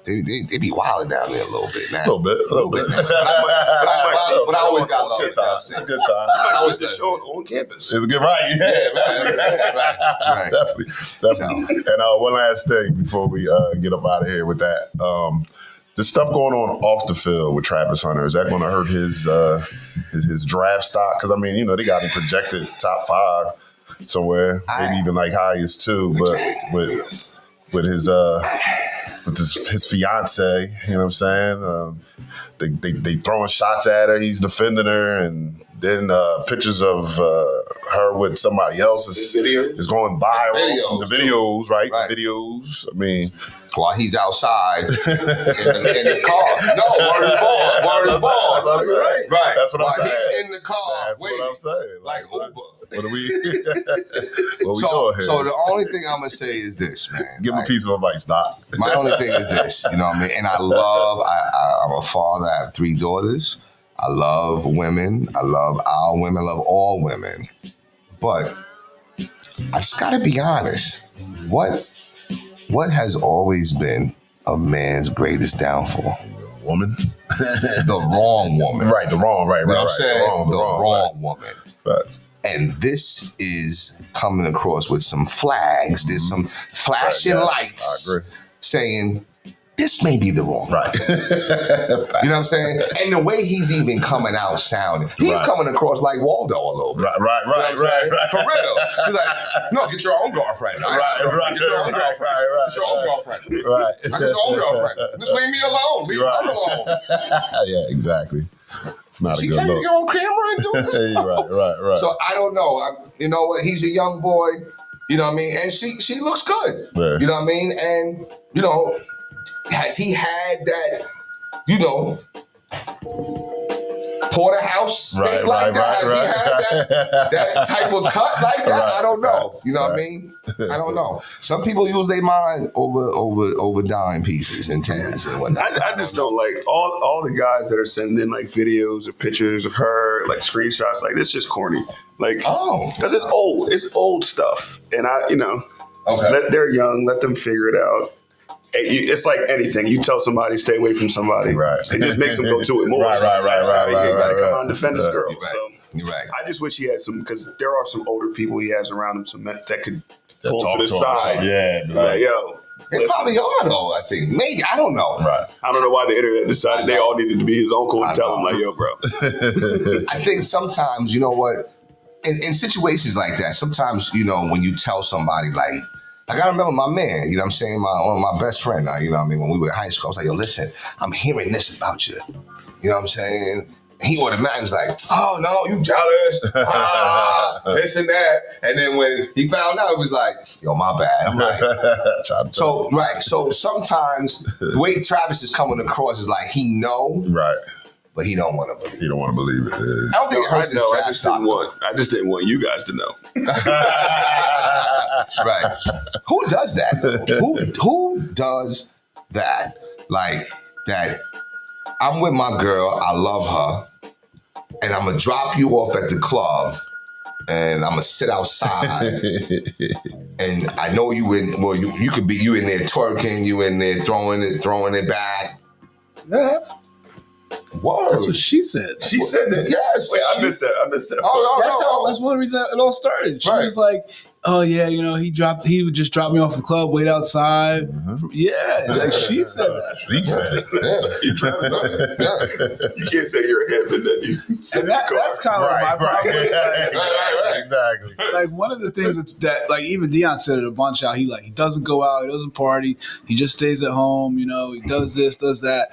[SPEAKER 2] They be wilding down there a little bit, man.
[SPEAKER 5] A little bit.
[SPEAKER 2] But I always got love.
[SPEAKER 5] It's a good time.
[SPEAKER 3] I always just show it on campus.
[SPEAKER 5] It's a good right.
[SPEAKER 2] Right.
[SPEAKER 5] Definitely. And one last thing before we get up out of here with that. The stuff going on off the field with Travis Hunter, is that going to hurt his draft stock? Because, I mean, they got him projected top 5 somewhere, maybe even like high as 2, but with his fiance, you know what I'm saying? They throwing shots at her. He's defending her, and then pictures of her with somebody else is going viral. The videos, right? The videos. I mean,
[SPEAKER 2] while he's outside in the car. No, word is born. Right.
[SPEAKER 5] That's what I'm saying.
[SPEAKER 2] He's in the car.
[SPEAKER 5] That's what I'm saying.
[SPEAKER 2] Like Uber.
[SPEAKER 5] What are we doing here?
[SPEAKER 2] So the only thing I'm gonna say is this, man.
[SPEAKER 5] Give him a piece of advice, Doc.
[SPEAKER 2] My only thing is this, you know what I mean? And I'm a father. I have 3 daughters. I love women. I love our women. I love all women. But I just gotta be honest. What has always been a man's greatest downfall?
[SPEAKER 5] Woman?
[SPEAKER 2] The wrong woman.
[SPEAKER 5] Right, the wrong, right.
[SPEAKER 2] You know what I'm saying? The wrong woman.
[SPEAKER 5] Facts.
[SPEAKER 2] And this is coming across with some flags. There's some flashing lights saying, this may be the wrong.
[SPEAKER 5] Right.
[SPEAKER 2] You know what I'm saying? And the way he's even coming out sounding, he's coming across like Waldo a little bit.
[SPEAKER 5] Right.
[SPEAKER 2] For real. He's like, no, get your own girlfriend.
[SPEAKER 5] Right.
[SPEAKER 2] Get your own girlfriend. Get your own girlfriend.
[SPEAKER 5] Right.
[SPEAKER 2] Get your own girlfriend. Just leave me alone. Leave her alone.
[SPEAKER 5] Yeah, exactly. It's not
[SPEAKER 2] she
[SPEAKER 5] a good look.
[SPEAKER 2] She taking on camera and doing this?
[SPEAKER 5] Right.
[SPEAKER 2] So I don't know. You know what? He's a young boy. You know what I mean? And she looks good. Yeah. You know what I mean? And, has he had that, porterhouse steak like that? Has he had that type of cut like that? I don't know. You know what I mean? I don't know. Some people use their mind over dime pieces and tens and whatnot.
[SPEAKER 3] I just don't like all the guys that are sending in like videos or pictures of her, like screenshots. Like this, just corny. Like, because it's old. It's old stuff, and they're young. Let them figure it out. It's like anything. You tell somebody, stay away from somebody. Right. It just makes them go to it more. Right. You gotta come on, defend this girl. So I just wish he had some, because there are some older people he has around him, some that could pull to the side.
[SPEAKER 5] Yeah.
[SPEAKER 3] Like, yo.
[SPEAKER 2] They probably are though, I think. Maybe. I don't know.
[SPEAKER 5] Right.
[SPEAKER 3] I don't know why the internet decided they all needed to be his uncle and tell him, like, yo, bro.
[SPEAKER 2] I think sometimes, you know what? In situations like that, sometimes, when you tell somebody, like I remember my man, you know what I'm saying, one of my best friend, you know what I mean, when we were in high school, I was like, yo, listen, I'm hearing this about you. You know what I'm saying? He automatically was like, oh, no, you jealous, this and that. And then when he found out, it was like, yo, my bad. I'm like, so sometimes the way Travis is coming across is like he know.
[SPEAKER 5] Right.
[SPEAKER 2] but he don't want to believe.
[SPEAKER 5] He don't want to believe it.
[SPEAKER 2] I don't think it hurts his draft stock.
[SPEAKER 3] I just didn't want you guys to know.
[SPEAKER 2] Right. Who does that? Who does that? Like that. I'm with my girl. I love her, and I'm gonna drop you off at the club, and I'm gonna sit outside. And I know you in. Well, you could be you in there twerking. You in there throwing it back. That happened. Word.
[SPEAKER 4] That's what she said.
[SPEAKER 2] She said that. Yes.
[SPEAKER 3] Wait, I missed that.
[SPEAKER 2] Oh no.
[SPEAKER 4] That's one of the reasons it all started. She
[SPEAKER 2] Right.
[SPEAKER 4] was like, "Oh yeah, he would just drop me off the club, wait outside." Yeah, like she said that.
[SPEAKER 5] He said it.
[SPEAKER 3] You can't say you're him and then you sit
[SPEAKER 4] And
[SPEAKER 3] in the car.
[SPEAKER 4] that's kind of my problem.
[SPEAKER 2] Right.
[SPEAKER 5] Exactly.
[SPEAKER 4] Like one of the things that like even Deion said it a bunch out. He doesn't go out, he doesn't party, he just stays at home. He does this, does that.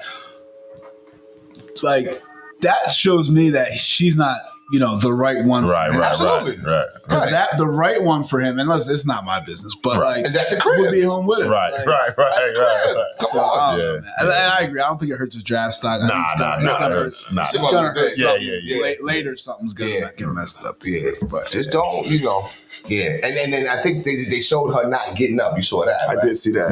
[SPEAKER 4] It's like that shows me that she's not, the right one.
[SPEAKER 5] Right.
[SPEAKER 2] Absolutely.
[SPEAKER 4] Because that the right one for him, unless it's not my business, but like
[SPEAKER 2] Is that the crib?
[SPEAKER 4] would be home with him.
[SPEAKER 5] Right.
[SPEAKER 4] Like,
[SPEAKER 2] Come
[SPEAKER 4] So,
[SPEAKER 2] on.
[SPEAKER 5] Yeah.
[SPEAKER 4] and I agree. I don't think it hurts his draft stock. I think it's gonna hurt. It's gonna hurt.
[SPEAKER 5] Yeah,
[SPEAKER 4] something.
[SPEAKER 5] yeah.
[SPEAKER 4] Later, something's gonna get messed up.
[SPEAKER 2] Yeah,
[SPEAKER 4] But
[SPEAKER 2] just don't, Yeah, and then I think they showed her not getting up. You saw that, right?
[SPEAKER 3] I did see that.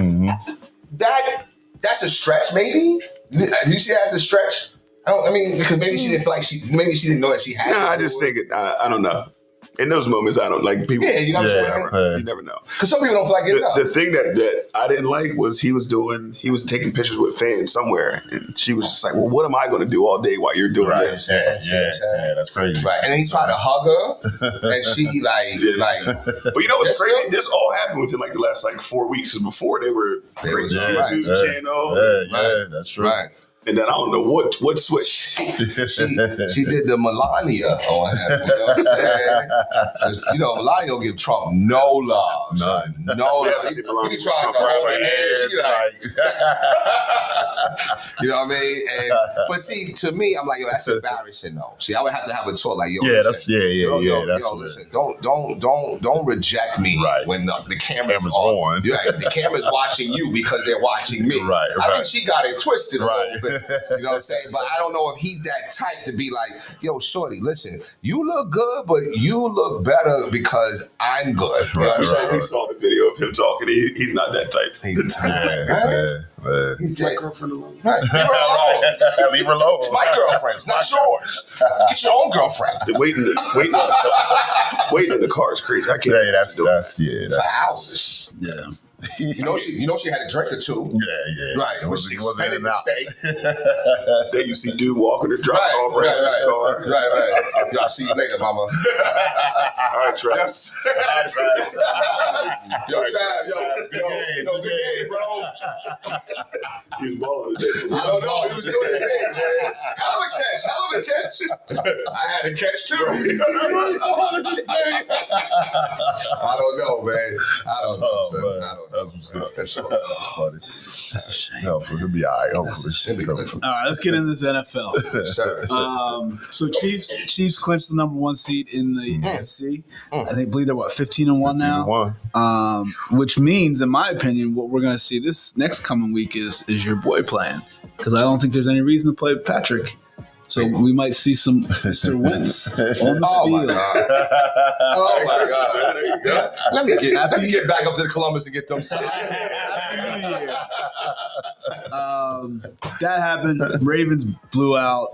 [SPEAKER 2] That's a stretch, maybe. Do you see that as a stretch? Because maybe she didn't feel like she didn't know that she had.
[SPEAKER 3] No,
[SPEAKER 2] to
[SPEAKER 3] I
[SPEAKER 2] do
[SPEAKER 3] just
[SPEAKER 2] it.
[SPEAKER 3] think I don't know. In those moments, I don't like people.
[SPEAKER 2] Yeah, you know what I'm saying?
[SPEAKER 3] You never know.
[SPEAKER 2] Because some people don't feel like getting up.
[SPEAKER 3] The thing that I didn't like was he was taking pictures with fans somewhere, and she was just like, "Well, what am I going to do all day while you're doing this?"
[SPEAKER 5] Yeah, that's crazy.
[SPEAKER 2] Right, and then he tried to hug her, and she like.
[SPEAKER 3] But you know what's crazy? This all happened within like the last 4 weeks. Because before they were creating a YouTube channel,
[SPEAKER 5] Yeah, that's true.
[SPEAKER 2] Right.
[SPEAKER 3] and then I don't know what switched.
[SPEAKER 2] She did the Melania on him. You know what I'm saying? 'Cause, Melania don't give Trump no love.
[SPEAKER 5] None.
[SPEAKER 2] No
[SPEAKER 3] Yeah,
[SPEAKER 2] love.
[SPEAKER 3] I see Melania
[SPEAKER 2] You try to
[SPEAKER 3] Trump
[SPEAKER 2] hold
[SPEAKER 3] right
[SPEAKER 2] her
[SPEAKER 3] there.
[SPEAKER 2] hand. She like, you know what I mean? But see, to me, I'm like, that's embarrassing though. See, I would have to have a talk like, yo,
[SPEAKER 5] Yeah,
[SPEAKER 2] listen, listen, don't reject me when the camera's on. Right, the camera's watching you because they're watching me.
[SPEAKER 5] Right.
[SPEAKER 2] I think she got it twisted a little bit. You know what I'm saying? But I don't know if he's that type to be like, yo, shorty, listen, you look good, but you look better because I'm good. You know what I'm saying?
[SPEAKER 3] We saw the video of him talking. He's not that type.
[SPEAKER 2] He's
[SPEAKER 3] He's my girlfriend alone.
[SPEAKER 2] Right. Leave her alone.
[SPEAKER 5] Leave her alone.
[SPEAKER 2] It's my girlfriend. It's not yours. Get your own girlfriend.
[SPEAKER 3] Waiting in the car is crazy. I can't.
[SPEAKER 5] Yeah, that's
[SPEAKER 2] For hours.
[SPEAKER 5] yeah.
[SPEAKER 2] You know she had a drink or two.
[SPEAKER 5] Yeah.
[SPEAKER 2] Right. It was extended to stay.
[SPEAKER 3] Then you see dude walking and driving off right out the car.
[SPEAKER 2] Right. Y'all see you later, mama.
[SPEAKER 3] All right, Travis.
[SPEAKER 2] Yo, Trav, good game, bro.
[SPEAKER 3] He was balling today.
[SPEAKER 2] I don't know. He was doing his thing, man. Hell of a catch. I had a catch too. I don't know, man. I don't know.
[SPEAKER 5] That's funny.
[SPEAKER 4] that's a shame.
[SPEAKER 5] Hopefully, he'll be all right. Hopefully.
[SPEAKER 4] All right, let's get into this NFL.
[SPEAKER 2] Sure.
[SPEAKER 4] So Chiefs clinched the number 1 seed in the AFC. I believe they're 15-1 now. Which means, in my opinion, what we're going to see this next coming week is your boy playing, because I don't think there's any reason to play Patrick. So we might see some Mr. Wentz on the field.
[SPEAKER 2] Oh my God! There you go. Let me get back up to Columbus and get them signs.
[SPEAKER 4] That happened. Ravens blew out.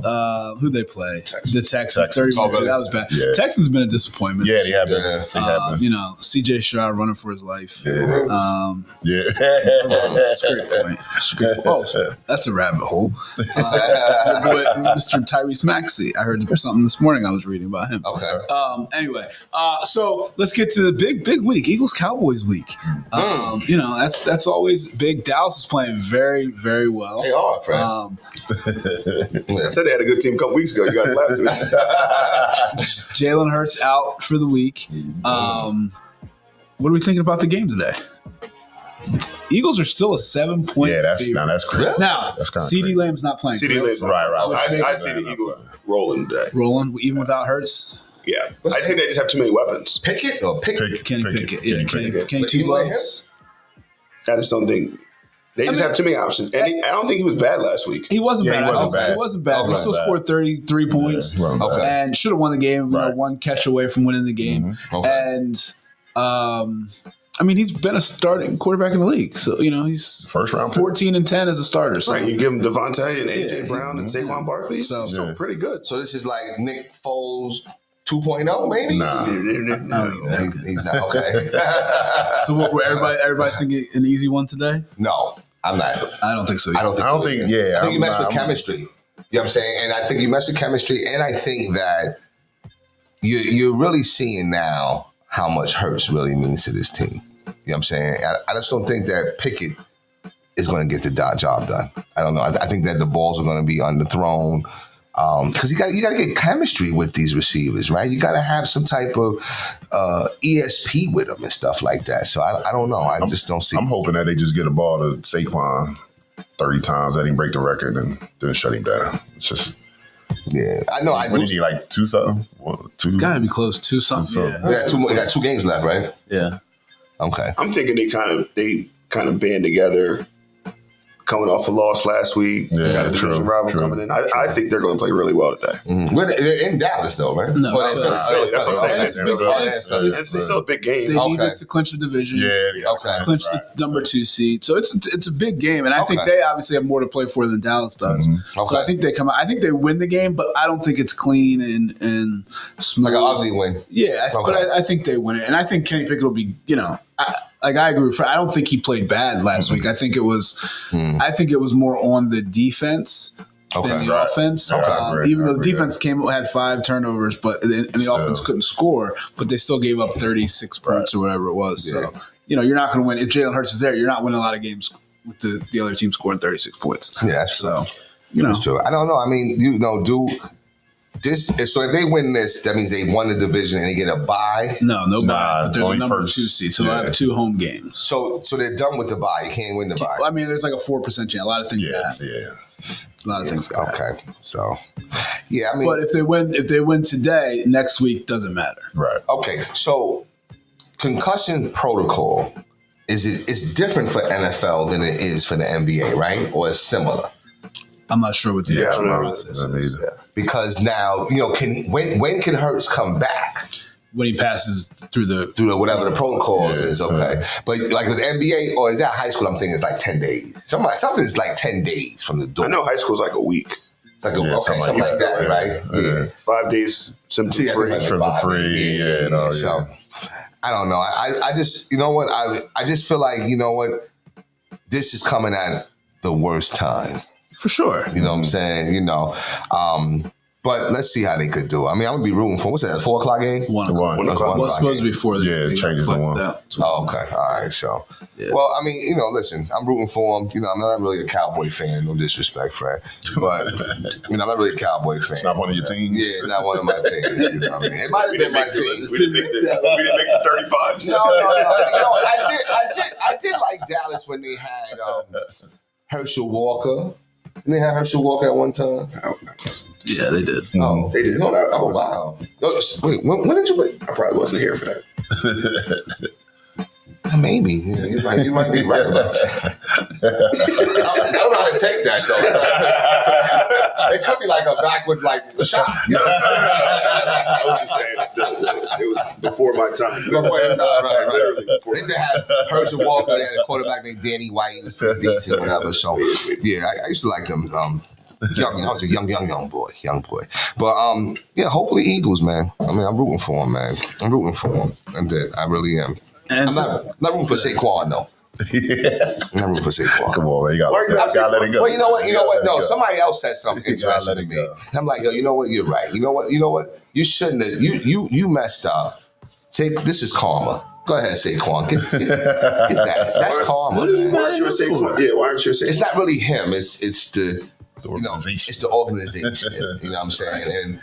[SPEAKER 4] Who they play? The Texans. 30-2. That was bad.
[SPEAKER 5] Yeah.
[SPEAKER 4] Texans been a disappointment.
[SPEAKER 5] Yeah, they have been.
[SPEAKER 4] CJ Stroud running for his life.
[SPEAKER 5] Yeah.
[SPEAKER 4] That's a great point. Oh, that's a rabbit hole. Mr. Tyrese Maxey. I heard something this morning I was reading about him.
[SPEAKER 2] Okay.
[SPEAKER 4] Anyway, so let's get to the big week. Eagles-Cowboys week. That's always big. Dallas is playing very, very well.
[SPEAKER 2] They are, Fred.
[SPEAKER 3] I said they had a good team a couple weeks ago. You guys laughed at me.
[SPEAKER 4] Jalen Hurts out for the week. What are we thinking about the game today? Eagles are still a 7-point
[SPEAKER 5] that's crazy.
[SPEAKER 4] Now,
[SPEAKER 5] That's kinda
[SPEAKER 4] CeeDee
[SPEAKER 5] crazy.
[SPEAKER 4] Lamb's not playing.
[SPEAKER 3] CeeDee Lamb's
[SPEAKER 5] Right.
[SPEAKER 3] I see the Eagles rolling today.
[SPEAKER 4] Rolling, even without Hurts.
[SPEAKER 3] Yeah. I think they just have too many weapons.
[SPEAKER 2] Pickett.
[SPEAKER 4] Kenny Pickett. Yeah, Kenny
[SPEAKER 2] But
[SPEAKER 4] T.
[SPEAKER 2] you like him?
[SPEAKER 3] I just don't think They just have too many options. And I don't think he was bad last week.
[SPEAKER 4] He wasn't
[SPEAKER 5] Yeah,
[SPEAKER 4] bad.
[SPEAKER 5] he wasn't bad.
[SPEAKER 4] He wasn't bad.
[SPEAKER 5] Okay.
[SPEAKER 4] He still scored 33 points and should have won the game. You know,
[SPEAKER 5] Right.
[SPEAKER 4] one catch away from winning the game.
[SPEAKER 2] Okay.
[SPEAKER 4] And I mean, he's been a starting quarterback in the league. So, you know, he's
[SPEAKER 5] First round pick.
[SPEAKER 4] 14-10 as a starter. So,
[SPEAKER 3] Right, you give him Devontae and AJ
[SPEAKER 4] Yeah.
[SPEAKER 3] Brown and Saquon Barkley.
[SPEAKER 4] So-
[SPEAKER 3] Still pretty good.
[SPEAKER 2] So this is like Nick Foles 2.0, maybe?
[SPEAKER 5] Nah.
[SPEAKER 4] no,
[SPEAKER 2] He's not. Okay.
[SPEAKER 4] so what? Were everybody's thinking an easy one today?
[SPEAKER 2] No, I'm not.
[SPEAKER 4] I don't think so.
[SPEAKER 2] I don't think
[SPEAKER 5] I don't
[SPEAKER 2] so
[SPEAKER 5] think-
[SPEAKER 2] either.
[SPEAKER 5] yeah,
[SPEAKER 2] I think you
[SPEAKER 5] I'm
[SPEAKER 2] mess
[SPEAKER 5] not-
[SPEAKER 2] with chemistry. You know what I'm saying? And I think you mess with chemistry, and I think that you're really seeing now how much Hurts really means to this team. You know what I'm saying? I just don't think that Pickett is going to get the job done. I don't know. I think that the balls are going to be underthrown because you got to get chemistry with these receivers, right? You got to have some type of ESP with them and stuff like that. So I don't know. I just don't see.
[SPEAKER 5] I'm hoping that they just get a ball to Saquon 30 times, let him break the record, and then shut him down. It's just,
[SPEAKER 2] Yeah, I know. I
[SPEAKER 5] what
[SPEAKER 2] do.
[SPEAKER 5] did he like 2 something? 2?
[SPEAKER 4] It's got to be close to something.
[SPEAKER 5] So-
[SPEAKER 4] Yeah.
[SPEAKER 2] You got two games left, right?
[SPEAKER 4] Yeah.
[SPEAKER 2] Okay.
[SPEAKER 3] I'm thinking they kind of band together, coming off a loss last week.
[SPEAKER 5] Yeah,
[SPEAKER 3] got a division
[SPEAKER 5] true,
[SPEAKER 3] rival
[SPEAKER 5] true,
[SPEAKER 3] coming in. I think they're going to play really well today.
[SPEAKER 2] They're in Dallas, though, right?
[SPEAKER 4] No,
[SPEAKER 2] Well,
[SPEAKER 4] Philly.
[SPEAKER 3] That's what I'm saying.
[SPEAKER 4] And it's big-
[SPEAKER 2] Oh,
[SPEAKER 4] and
[SPEAKER 2] that's
[SPEAKER 4] it's-
[SPEAKER 3] It's still a big game.
[SPEAKER 4] They need
[SPEAKER 2] Okay.
[SPEAKER 4] this to clinch the division.
[SPEAKER 5] Yeah.
[SPEAKER 2] Okay.
[SPEAKER 4] Clinch the number 2 seed. So it's a big game. And I think
[SPEAKER 2] Okay.
[SPEAKER 4] they obviously have more to play for than Dallas does. So
[SPEAKER 2] Okay.
[SPEAKER 4] I think they come out. I think they win the game, but I don't think it's clean and smooth.
[SPEAKER 2] Like an ugly win.
[SPEAKER 4] Yeah,
[SPEAKER 2] Okay.
[SPEAKER 4] but I think they win it. And I think Kenny Pickett will be, you know, I agree with Fred. I don't think he played bad last week. I think it was more on the defense than the
[SPEAKER 5] Right.
[SPEAKER 4] offense.
[SPEAKER 5] Okay. I agree.
[SPEAKER 4] Even
[SPEAKER 5] I
[SPEAKER 4] though the
[SPEAKER 5] agree.
[SPEAKER 4] defense had 5 turnovers, but and the
[SPEAKER 5] Still.
[SPEAKER 4] offense couldn't score, but they still gave up 36 points or whatever it was. So, you know, you're not going to win. If Jalen Hurts is there, you're not winning a lot of games with the other team scoring 36 points.
[SPEAKER 2] Yeah, that's true.
[SPEAKER 4] So, you know.
[SPEAKER 2] That's true. I don't know. I mean, this. So if they win this, that means they won the division and they get a bye.
[SPEAKER 4] No bye.
[SPEAKER 5] Nah,
[SPEAKER 4] But there's a
[SPEAKER 5] only
[SPEAKER 4] number
[SPEAKER 5] first.
[SPEAKER 4] 2 seed, so they'll
[SPEAKER 5] Yeah.
[SPEAKER 4] have 2 home games.
[SPEAKER 2] So they're done with the bye. You can't win the bye.
[SPEAKER 4] I mean, there's like a 4% chance. A lot of things
[SPEAKER 5] Yeah.
[SPEAKER 4] happen.
[SPEAKER 5] Yeah.
[SPEAKER 4] A lot of things got happen.
[SPEAKER 2] Okay. So, yeah, I mean,
[SPEAKER 4] But if they win today, next week doesn't matter.
[SPEAKER 5] Right.
[SPEAKER 2] okay. So concussion protocol it's different for NFL than it is for the NBA, right? Or it's similar.
[SPEAKER 4] I'm not sure what the
[SPEAKER 3] Yeah, I
[SPEAKER 4] actual
[SPEAKER 3] don't know.
[SPEAKER 4] process
[SPEAKER 5] I
[SPEAKER 4] is.
[SPEAKER 5] need-
[SPEAKER 2] Because now, when can Hurts come back?
[SPEAKER 4] When he passes through the
[SPEAKER 2] Through whatever the protocols
[SPEAKER 5] Yeah,
[SPEAKER 2] is, okay. But like with the NBA, or is that high school? I'm thinking it's like 10 days. Something's like 10 days from the door.
[SPEAKER 3] I know high school's like a week.
[SPEAKER 2] It's like
[SPEAKER 5] Yeah,
[SPEAKER 2] something like that,
[SPEAKER 5] yeah.
[SPEAKER 2] right?
[SPEAKER 5] Yeah.
[SPEAKER 3] 5 days symptoms
[SPEAKER 2] See, I
[SPEAKER 3] free.
[SPEAKER 2] think like
[SPEAKER 5] Triple
[SPEAKER 2] five,
[SPEAKER 5] free, yeah, no,
[SPEAKER 2] So
[SPEAKER 5] yeah.
[SPEAKER 2] I don't know. I just, you know what? I just feel like, you know what? This is coming at the worst time.
[SPEAKER 4] for sure.
[SPEAKER 2] You know what I'm saying? But let's see how they could do. I mean, I'm gonna be rooting for what's that? 4 o'clock game?
[SPEAKER 4] 1 o'clock.
[SPEAKER 5] One
[SPEAKER 2] That's
[SPEAKER 5] o'clock.
[SPEAKER 4] Well, it's supposed to be 4.
[SPEAKER 5] Yeah, it changes to
[SPEAKER 4] flexed
[SPEAKER 5] 1.
[SPEAKER 4] out.
[SPEAKER 2] Oh, okay. All right. So, well, I mean, listen, I'm rooting for him. I'm not really a Cowboy fan. No disrespect, Fred. But, I'm not really a Cowboy fan.
[SPEAKER 5] It's not one of your teams.
[SPEAKER 2] Yeah, it's not one of my teams. You know what I mean? It might have been my team.
[SPEAKER 3] We didn't make the 35.
[SPEAKER 2] No. I did like Dallas when they had Herschel Walker. Didn't they have Herschel Walker at one time?
[SPEAKER 4] Yeah, they did.
[SPEAKER 2] Oh,
[SPEAKER 3] They did.
[SPEAKER 2] Oh, wow. Wait, when did you wait?
[SPEAKER 3] I probably wasn't here for that.
[SPEAKER 2] Maybe. Yeah, you might be right about that. I don't know how to take that, though. It could be like a backward, shot. You know what I'm saying?
[SPEAKER 3] It was before my time.
[SPEAKER 2] Right. They used to have Herschel Walker. They had a quarterback named Danny White. He was pretty decent, whatever. So, yeah, I used to like them. I was a young boy. But, yeah, hopefully Eagles, man. I mean, I'm rooting for them, man. I'm rooting for them. I'm dead. I really am.
[SPEAKER 4] And
[SPEAKER 2] I'm not rooting for Saquon, though. I'm not rooting for Saquon.
[SPEAKER 5] Come on, man. You gotta let it go.
[SPEAKER 2] Well, you know what?
[SPEAKER 5] Let it
[SPEAKER 2] No,
[SPEAKER 5] go.
[SPEAKER 2] somebody else said something
[SPEAKER 5] You gotta
[SPEAKER 2] interesting
[SPEAKER 5] let
[SPEAKER 2] to
[SPEAKER 5] it
[SPEAKER 2] me,
[SPEAKER 5] go.
[SPEAKER 2] and I'm like, yo, you know what? You're right. You know what? You shouldn't have. You messed up. This is karma. Go ahead, Saquon. Get that. That's karma, man.
[SPEAKER 3] Why aren't you a Saquon? Yeah, why aren't you a Saquon?
[SPEAKER 2] It's not really him. It's the
[SPEAKER 5] organization.
[SPEAKER 2] it's the organization. You know what I'm saying? And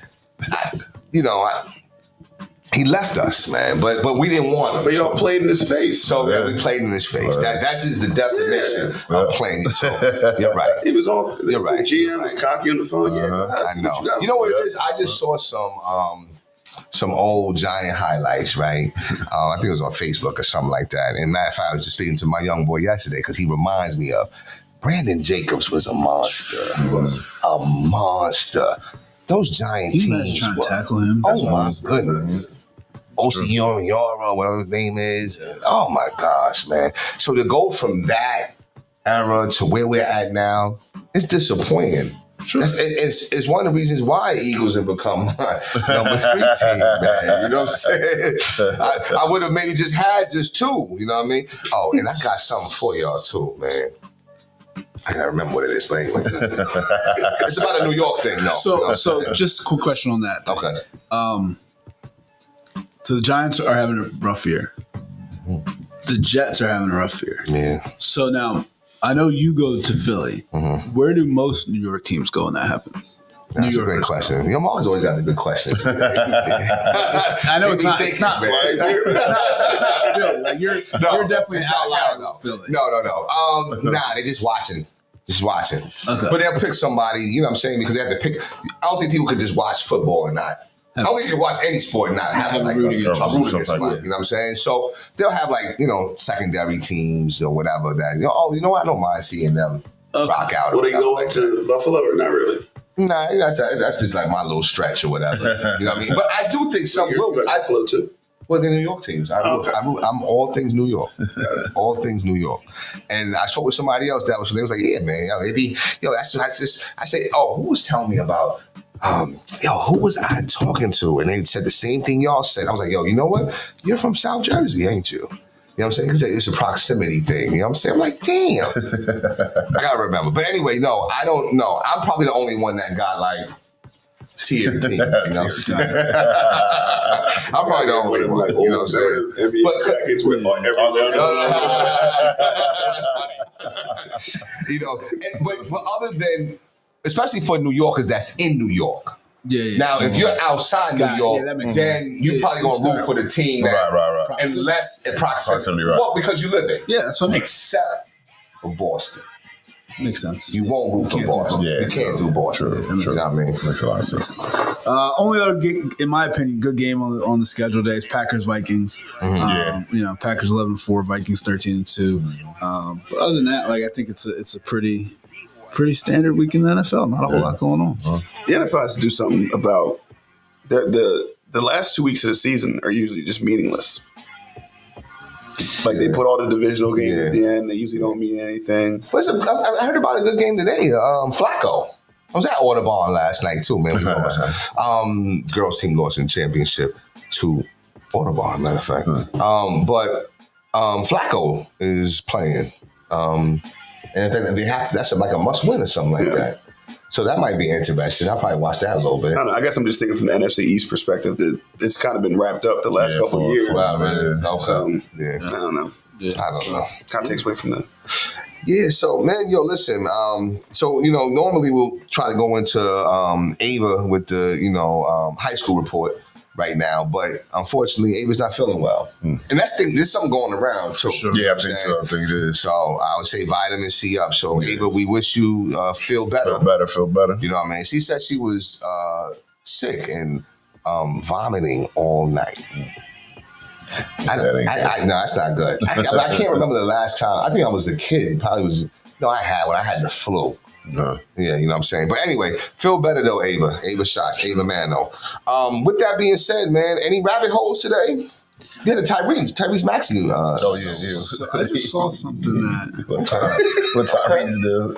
[SPEAKER 2] he left us, man. But we didn't want him.
[SPEAKER 3] But y'all played in his face.
[SPEAKER 2] So we played in his face. That's just the definition of playing. So you're right.
[SPEAKER 3] He was all.
[SPEAKER 2] You're right.
[SPEAKER 3] The GM was cocky on the phone. Yeah,
[SPEAKER 2] I know. You know what it is? I just saw some some old Giant highlights, right? I think it was on Facebook or something like that. And matter of fact, I was just speaking to my young boy yesterday because he reminds me of Brandon Jacobs was a monster. He was a monster. Those Giant teams.
[SPEAKER 4] Trying to tackle him.
[SPEAKER 2] Oh my goodness. O.C. Yara, whatever his name is. Oh my gosh, man. So to go from that era to where we're at now, it's disappointing. Sure. It's one of the reasons why Eagles have become my number 3 team, man. You know what I'm saying? I would have maybe just had just 2, you know what I mean? Oh, and I got something for y'all too, man. I gotta remember what it is, but anyway. It's about a New York thing, though.
[SPEAKER 4] So just a quick question on that.
[SPEAKER 2] Okay.
[SPEAKER 4] So the Giants are having a rough year. The Jets are having a rough year.
[SPEAKER 2] Yeah.
[SPEAKER 4] So now, I know you go to Philly. Mm-hmm. Where do most New York teams go when that happens?
[SPEAKER 2] That's a great question. Your mom's always got the good questions.
[SPEAKER 4] I know it's not Philly. Like you're definitely an outlier.
[SPEAKER 2] No.
[SPEAKER 4] Philly.
[SPEAKER 2] No. Nah, they just watching. Okay. But they'll pick somebody, you know what I'm saying? Because they have to pick. I don't think people could just watch football and not. I don't think you can watch any sport and not have like a root against somebody. You know what I'm saying? So they'll have like, secondary teams or whatever that, I don't mind seeing them rock out.
[SPEAKER 3] Will they go to Buffalo or not really?
[SPEAKER 2] Nah, that's just like my little stretch or whatever. You know what I mean? But I do think some will.
[SPEAKER 3] I float too.
[SPEAKER 2] Well, the New York teams. I'm all things New York. All things New York. And I spoke with somebody else they was like, yeah, man, that's just, I say, who was telling me about, who was I talking to? And they said the same thing y'all said. I was like, you know what? You're from South Jersey, ain't you? You know what I'm saying? Because it's a proximity thing. You know what I'm saying? I'm like, damn. I got to remember. But anyway, no, I don't know. I'm probably the only one that got like tiered teams. You know what I'm saying? I'm probably the only one. You know what I'm saying?
[SPEAKER 3] NBA jackets with
[SPEAKER 2] but other than, especially for New Yorkers that's in New York.
[SPEAKER 4] Yeah.
[SPEAKER 2] Now, if you're outside New York, then you're probably going to root for the team
[SPEAKER 5] right.
[SPEAKER 2] unless it proximity.
[SPEAKER 5] Right.
[SPEAKER 2] Well, because you live there.
[SPEAKER 4] Yeah, that's what I mean.
[SPEAKER 2] Except for Boston.
[SPEAKER 4] Makes sense.
[SPEAKER 2] You won't root for Boston. You can't do Boston.
[SPEAKER 5] True.
[SPEAKER 2] You know what I mean?
[SPEAKER 5] Makes a lot of sense.
[SPEAKER 4] Only other game, in my opinion, good game on the schedule day is Packers-Vikings. Packers 11-4, Vikings 13-2. But other than that, I think it's a pretty standard week in the NFL. Not a whole lot going on.
[SPEAKER 3] The NFL has to do something about the last 2 weeks of the season are usually just meaningless. Like they put all the divisional games at the end. They usually don't mean anything.
[SPEAKER 2] Listen, I heard about a good game today. Flacco. I was at Audubon last night too, man. We lost. Girls team lost in championship to Audubon, matter of fact. But Flacco is playing. And if they have to, that's like a must win or something like that. So that might be interesting. I'll probably watch that a little bit.
[SPEAKER 3] I don't know. I guess I'm just thinking from the NFC East perspective that it's kind of been wrapped up the last couple of years.
[SPEAKER 2] Wow, man.
[SPEAKER 3] I don't know.
[SPEAKER 2] I don't know.
[SPEAKER 3] Kind of takes away from the.
[SPEAKER 2] Yeah, so man, listen. Normally we'll try to go into Ava with the high school report right now, but unfortunately Ava's not feeling well, and there's something going around too.
[SPEAKER 5] Sure. Yeah, I think so. I think it is.
[SPEAKER 2] So I would say vitamin C up. So Ava, we wish you feel better.
[SPEAKER 5] Feel better.
[SPEAKER 2] You know what I mean? She said she was sick and vomiting all night. No, that's not good. I can't remember the last time. I think I was a kid. Probably was. No, I had the flu. Yeah, you know what I'm saying? But anyway, feel better though, Ava. Ava Shots, Ava Mano. With that being said, man, any rabbit holes today? You had a Tyrese Maxey.
[SPEAKER 4] So I just saw something that
[SPEAKER 5] what Tyrese do.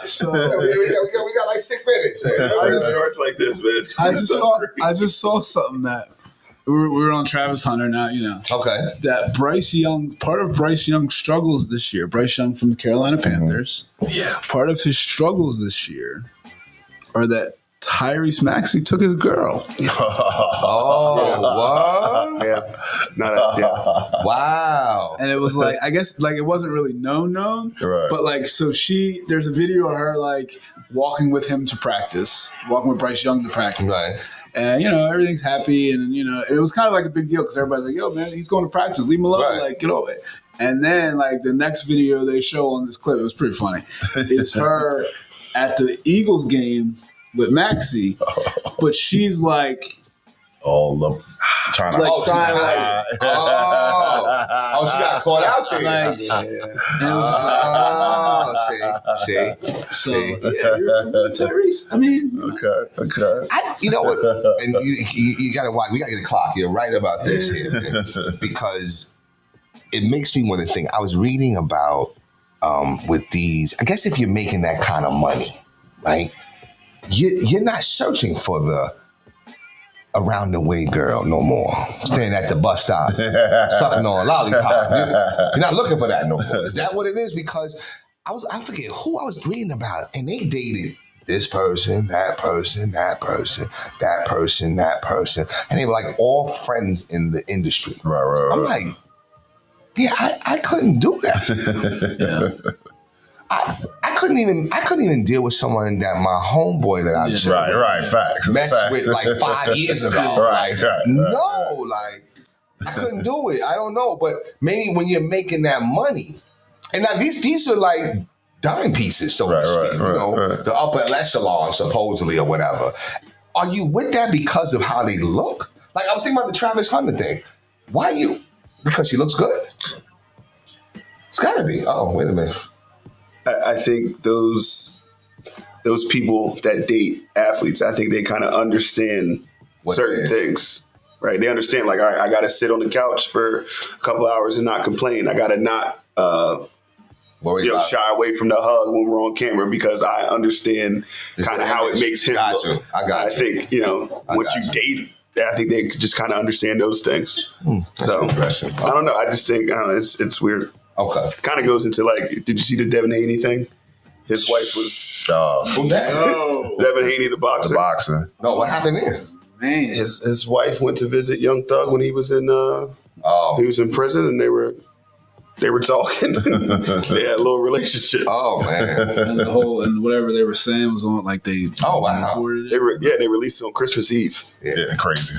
[SPEAKER 2] So we got like 6 minutes.
[SPEAKER 3] Starts like this, man.
[SPEAKER 4] I just saw something that we were on Travis Hunter now,
[SPEAKER 2] Okay.
[SPEAKER 4] That Bryce Young, part of Bryce Young's struggles this year, Bryce Young from the Carolina Panthers, part of his struggles this year are that Tyrese Maxey took his girl.
[SPEAKER 2] What?
[SPEAKER 3] Yeah.
[SPEAKER 2] Wow.
[SPEAKER 4] And it was like, I guess it wasn't really known,
[SPEAKER 5] right.
[SPEAKER 4] But there's a video of her walking with him to practice, walking with Bryce Young to practice.
[SPEAKER 2] Right.
[SPEAKER 4] And, everything's happy. And, it was kind of like a big deal because everybody's like, yo, man, he's going to practice. Leave him alone.
[SPEAKER 2] Right.
[SPEAKER 4] Get over it. And then, the next video they show on this clip, it was pretty funny. It's her at the Eagles game with Maxey. but she's like,
[SPEAKER 5] trying to.
[SPEAKER 2] Oh, she got caught out there.
[SPEAKER 4] like,
[SPEAKER 2] See.
[SPEAKER 4] Tyrese. I mean,
[SPEAKER 5] Okay.
[SPEAKER 2] You know what? And you got to watch. We got to get a clock. You're right about this here, man. Because it makes me want to think. I was reading about with these. I guess if you're making that kind of money, right? You're not searching for the around the way girl no more. Staying at the bus stop, sucking on a lollipop. You're not looking for that no more. Is that what it is? Because I forget who I was reading about, and they dated this person, that person, that person, that person, that person, and they were like all friends in the industry.
[SPEAKER 5] Right.
[SPEAKER 2] I'm like, yeah, I couldn't do that. I couldn't even deal with someone that my homeboy that I
[SPEAKER 5] Right. Facts.
[SPEAKER 2] messed with like 5 years ago.
[SPEAKER 5] Right.
[SPEAKER 2] No, like I couldn't do it. I don't know, but maybe when you're making that money, and now these are like dime pieces, so to speak. The upper echelon, supposedly or whatever. Are you with that because of how they look? Like I was thinking about the Travis Hunter thing. Why you? Because she looks good. It's gotta be. Oh, wait a minute.
[SPEAKER 3] I think those people that date athletes, I think they kind of understand certain things, right? They understand, like, all right, I got to sit on the couch for a couple hours and not complain. I got to not shy away from the hug when we're on camera because I understand kind of how it makes him look. I think, once you date, I think they just kind of understand those things. So
[SPEAKER 2] interesting.
[SPEAKER 3] I don't know. I just think it's weird.
[SPEAKER 2] Okay.
[SPEAKER 3] Kind of goes into like, did you see the Devin Haney thing? His wife was
[SPEAKER 2] Who that?
[SPEAKER 3] Devin Haney, the boxer.
[SPEAKER 5] The boxer.
[SPEAKER 2] No, what happened there?
[SPEAKER 4] man,
[SPEAKER 3] His wife went to visit Young Thug when he was in he was in prison, and they were talking. They had a little relationship.
[SPEAKER 2] Oh man.
[SPEAKER 4] and the whole and whatever they were saying was on like they recorded it.
[SPEAKER 3] They released it on Christmas Eve.
[SPEAKER 5] Yeah, crazy.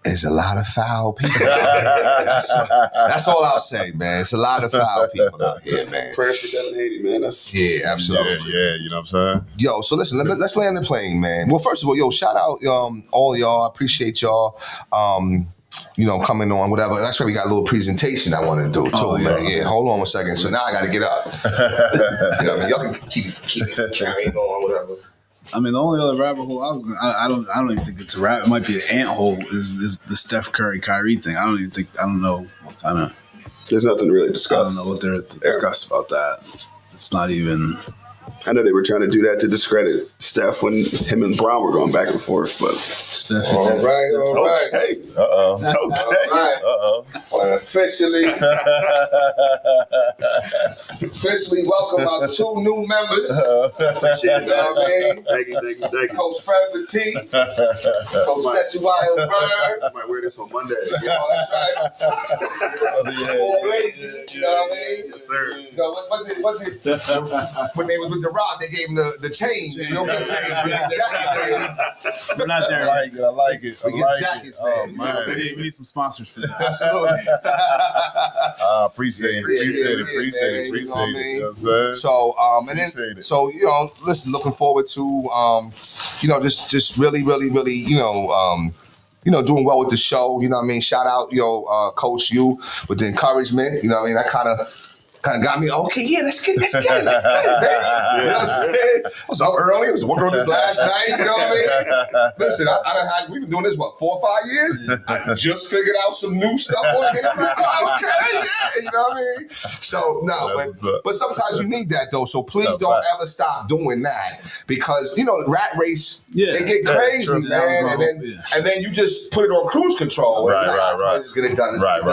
[SPEAKER 2] There's a lot of foul people. That's all I'll say, man. It's a lot of foul people out here, man.
[SPEAKER 3] Prayers for Devin Haney, man.
[SPEAKER 2] Yeah, absolutely.
[SPEAKER 5] Yeah, you know what I'm saying?
[SPEAKER 2] Yo, so listen, let's land the plane, man. Well, first of all, shout out all of y'all. I appreciate y'all. Coming on, whatever. That's why we got a little presentation I want to do too, man. Yeah, hold on a second. So now I got to get up. Y'all can keep carrying on, whatever.
[SPEAKER 4] I mean, the only other rabbit hole I don't even think it's a rabbit. It might be an ant hole. Is the Steph Curry Kyrie thing? I don't know.
[SPEAKER 3] There's nothing to really discuss.
[SPEAKER 4] I don't know what there is to discuss about that. It's not even.
[SPEAKER 3] I know they were trying to do that to discredit Steph when him and Brown were going back and forth, but
[SPEAKER 4] Steph.
[SPEAKER 2] All right.
[SPEAKER 3] Okay.
[SPEAKER 2] All
[SPEAKER 3] Okay.
[SPEAKER 2] right. Officially welcome our 2 new members. You know what I mean?
[SPEAKER 3] Thank you.
[SPEAKER 2] Coach Fred Petit, Coach Setuayo Bird.
[SPEAKER 3] I might wear this on Monday.
[SPEAKER 2] That's right. All blazers, you know what I mean?
[SPEAKER 3] Yes, sir.
[SPEAKER 2] When they was with the Rock, they gave him the chain. You don't get chains. We get jackets, baby.
[SPEAKER 4] We're not there.
[SPEAKER 5] I like it.
[SPEAKER 2] We get jackets, man.
[SPEAKER 5] Oh, man.
[SPEAKER 4] We need some sponsors for that.
[SPEAKER 2] Absolutely.
[SPEAKER 5] Appreciate it.
[SPEAKER 2] You know what I mean?
[SPEAKER 5] You know what I'm saying?
[SPEAKER 2] So, and then,
[SPEAKER 5] Appreciate it.
[SPEAKER 2] so, listen, looking forward to, just really, really, really, doing well with the show. You know what I mean? Shout out, Coach U with the encouragement. You know what I mean? That kind of got me, okay, yeah, let's get it, baby. You know what I'm saying? I was up early. I was working on this last night. You know what I mean? Listen, we've been doing this, 4 or 5 years? I just figured out some new stuff on here. I'm like, okay, yeah, you know what I mean? So, no, but sometimes you need that, though. So please don't ever stop doing that because, the rat race, they get crazy, man. And then you just put it on cruise control.
[SPEAKER 5] Right.
[SPEAKER 2] Let's get it done.
[SPEAKER 5] Right.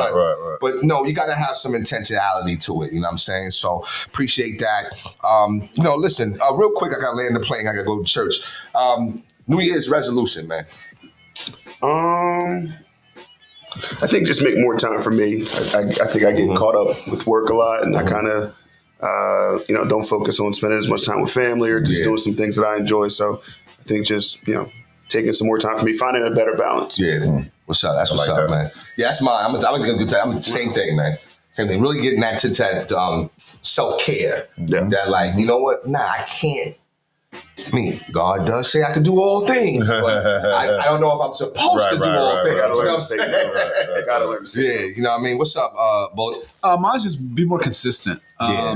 [SPEAKER 2] But no, you got to have some intentionality to it. You know what I'm saying? So appreciate that. Listen, real quick, I got to land the plane. I got to go to church. New Year's resolution, man.
[SPEAKER 3] I think just make more time for me. I think I get caught up with work a lot, and I kind of, don't focus on spending as much time with family or just doing some things that I enjoy. So I think just, taking some more time for me, finding a better balance.
[SPEAKER 2] Yeah. What's up? That's what's up, man. Yeah, that's mine. I'm gonna do that. I'm the same thing, man. Same thing. Really getting that to that self-care.
[SPEAKER 3] Yeah.
[SPEAKER 2] That like, you know what? Nah, I can't I mean, God does say I can do all things, but I don't know if I'm supposed to do all things. You know what I'm saying?
[SPEAKER 3] Gotta learn to say
[SPEAKER 2] Yeah, you know what I mean? What's up, Bo?
[SPEAKER 4] Mine's just be more consistent.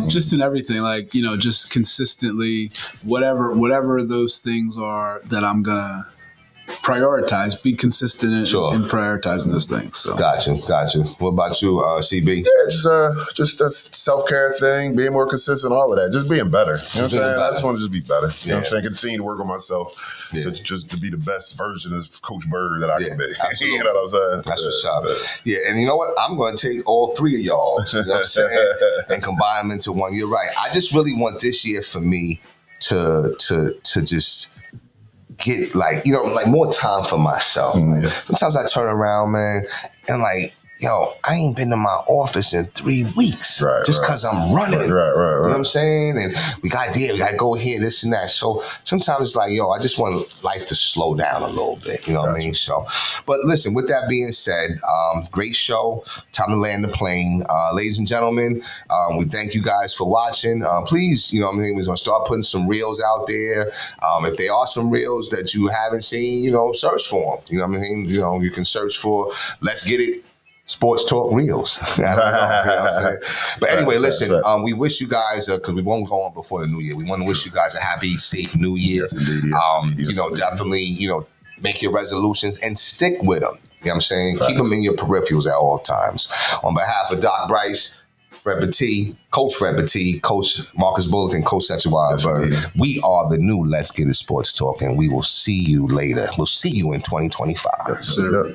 [SPEAKER 4] Just in everything, like, just consistently, whatever those things are that I'm gonna prioritize, be consistent in prioritizing those things. So
[SPEAKER 2] Got you. What about you, CB?
[SPEAKER 5] Yeah, just a self-care thing, being more consistent, all of that. Just being better. You know what I'm saying? I just want to just be better. You know what I'm saying? Continue to work on myself to be the best version of Coach Bird that I can be. You know what I'm saying?
[SPEAKER 2] That's what's up. Yeah, and you know what? I'm going to take all three of y'all, you know what I'm saying, and combine them into one. You're right. I just really want this year for me to just get like more time for myself. Sometimes I turn around, man, and like, I ain't been to my office in 3 weeks just because I'm running. You know what I'm saying? And we got to go here, this and that. So sometimes it's like, I just want life to slow down a little bit. You know what I mean? So, but listen, with that being said, great show. Time to land the plane. Ladies and gentlemen, we thank you guys for watching. Please, we're going to start putting some reels out there. If there are some reels that you haven't seen, search for them. You know what I mean? You can search for Let's Get It Sports Talk Reels. But anyway, listen, we wish you guys, because we won't go on before the new year, we want to wish you guys a happy, safe new year.
[SPEAKER 5] Yes, indeed.
[SPEAKER 2] Definitely, make your resolutions and stick with them. You know what I'm saying? Keep them in your peripherals at all times. On behalf of Doc Bryce, Fred Battie, Coach Fred Battie, Coach Marcus Bullock, and Coach Setcha Wildberg, we are the new Let's Get It Sports Talk, and we will see you later. We'll see you in 2025.
[SPEAKER 5] Yes, sir.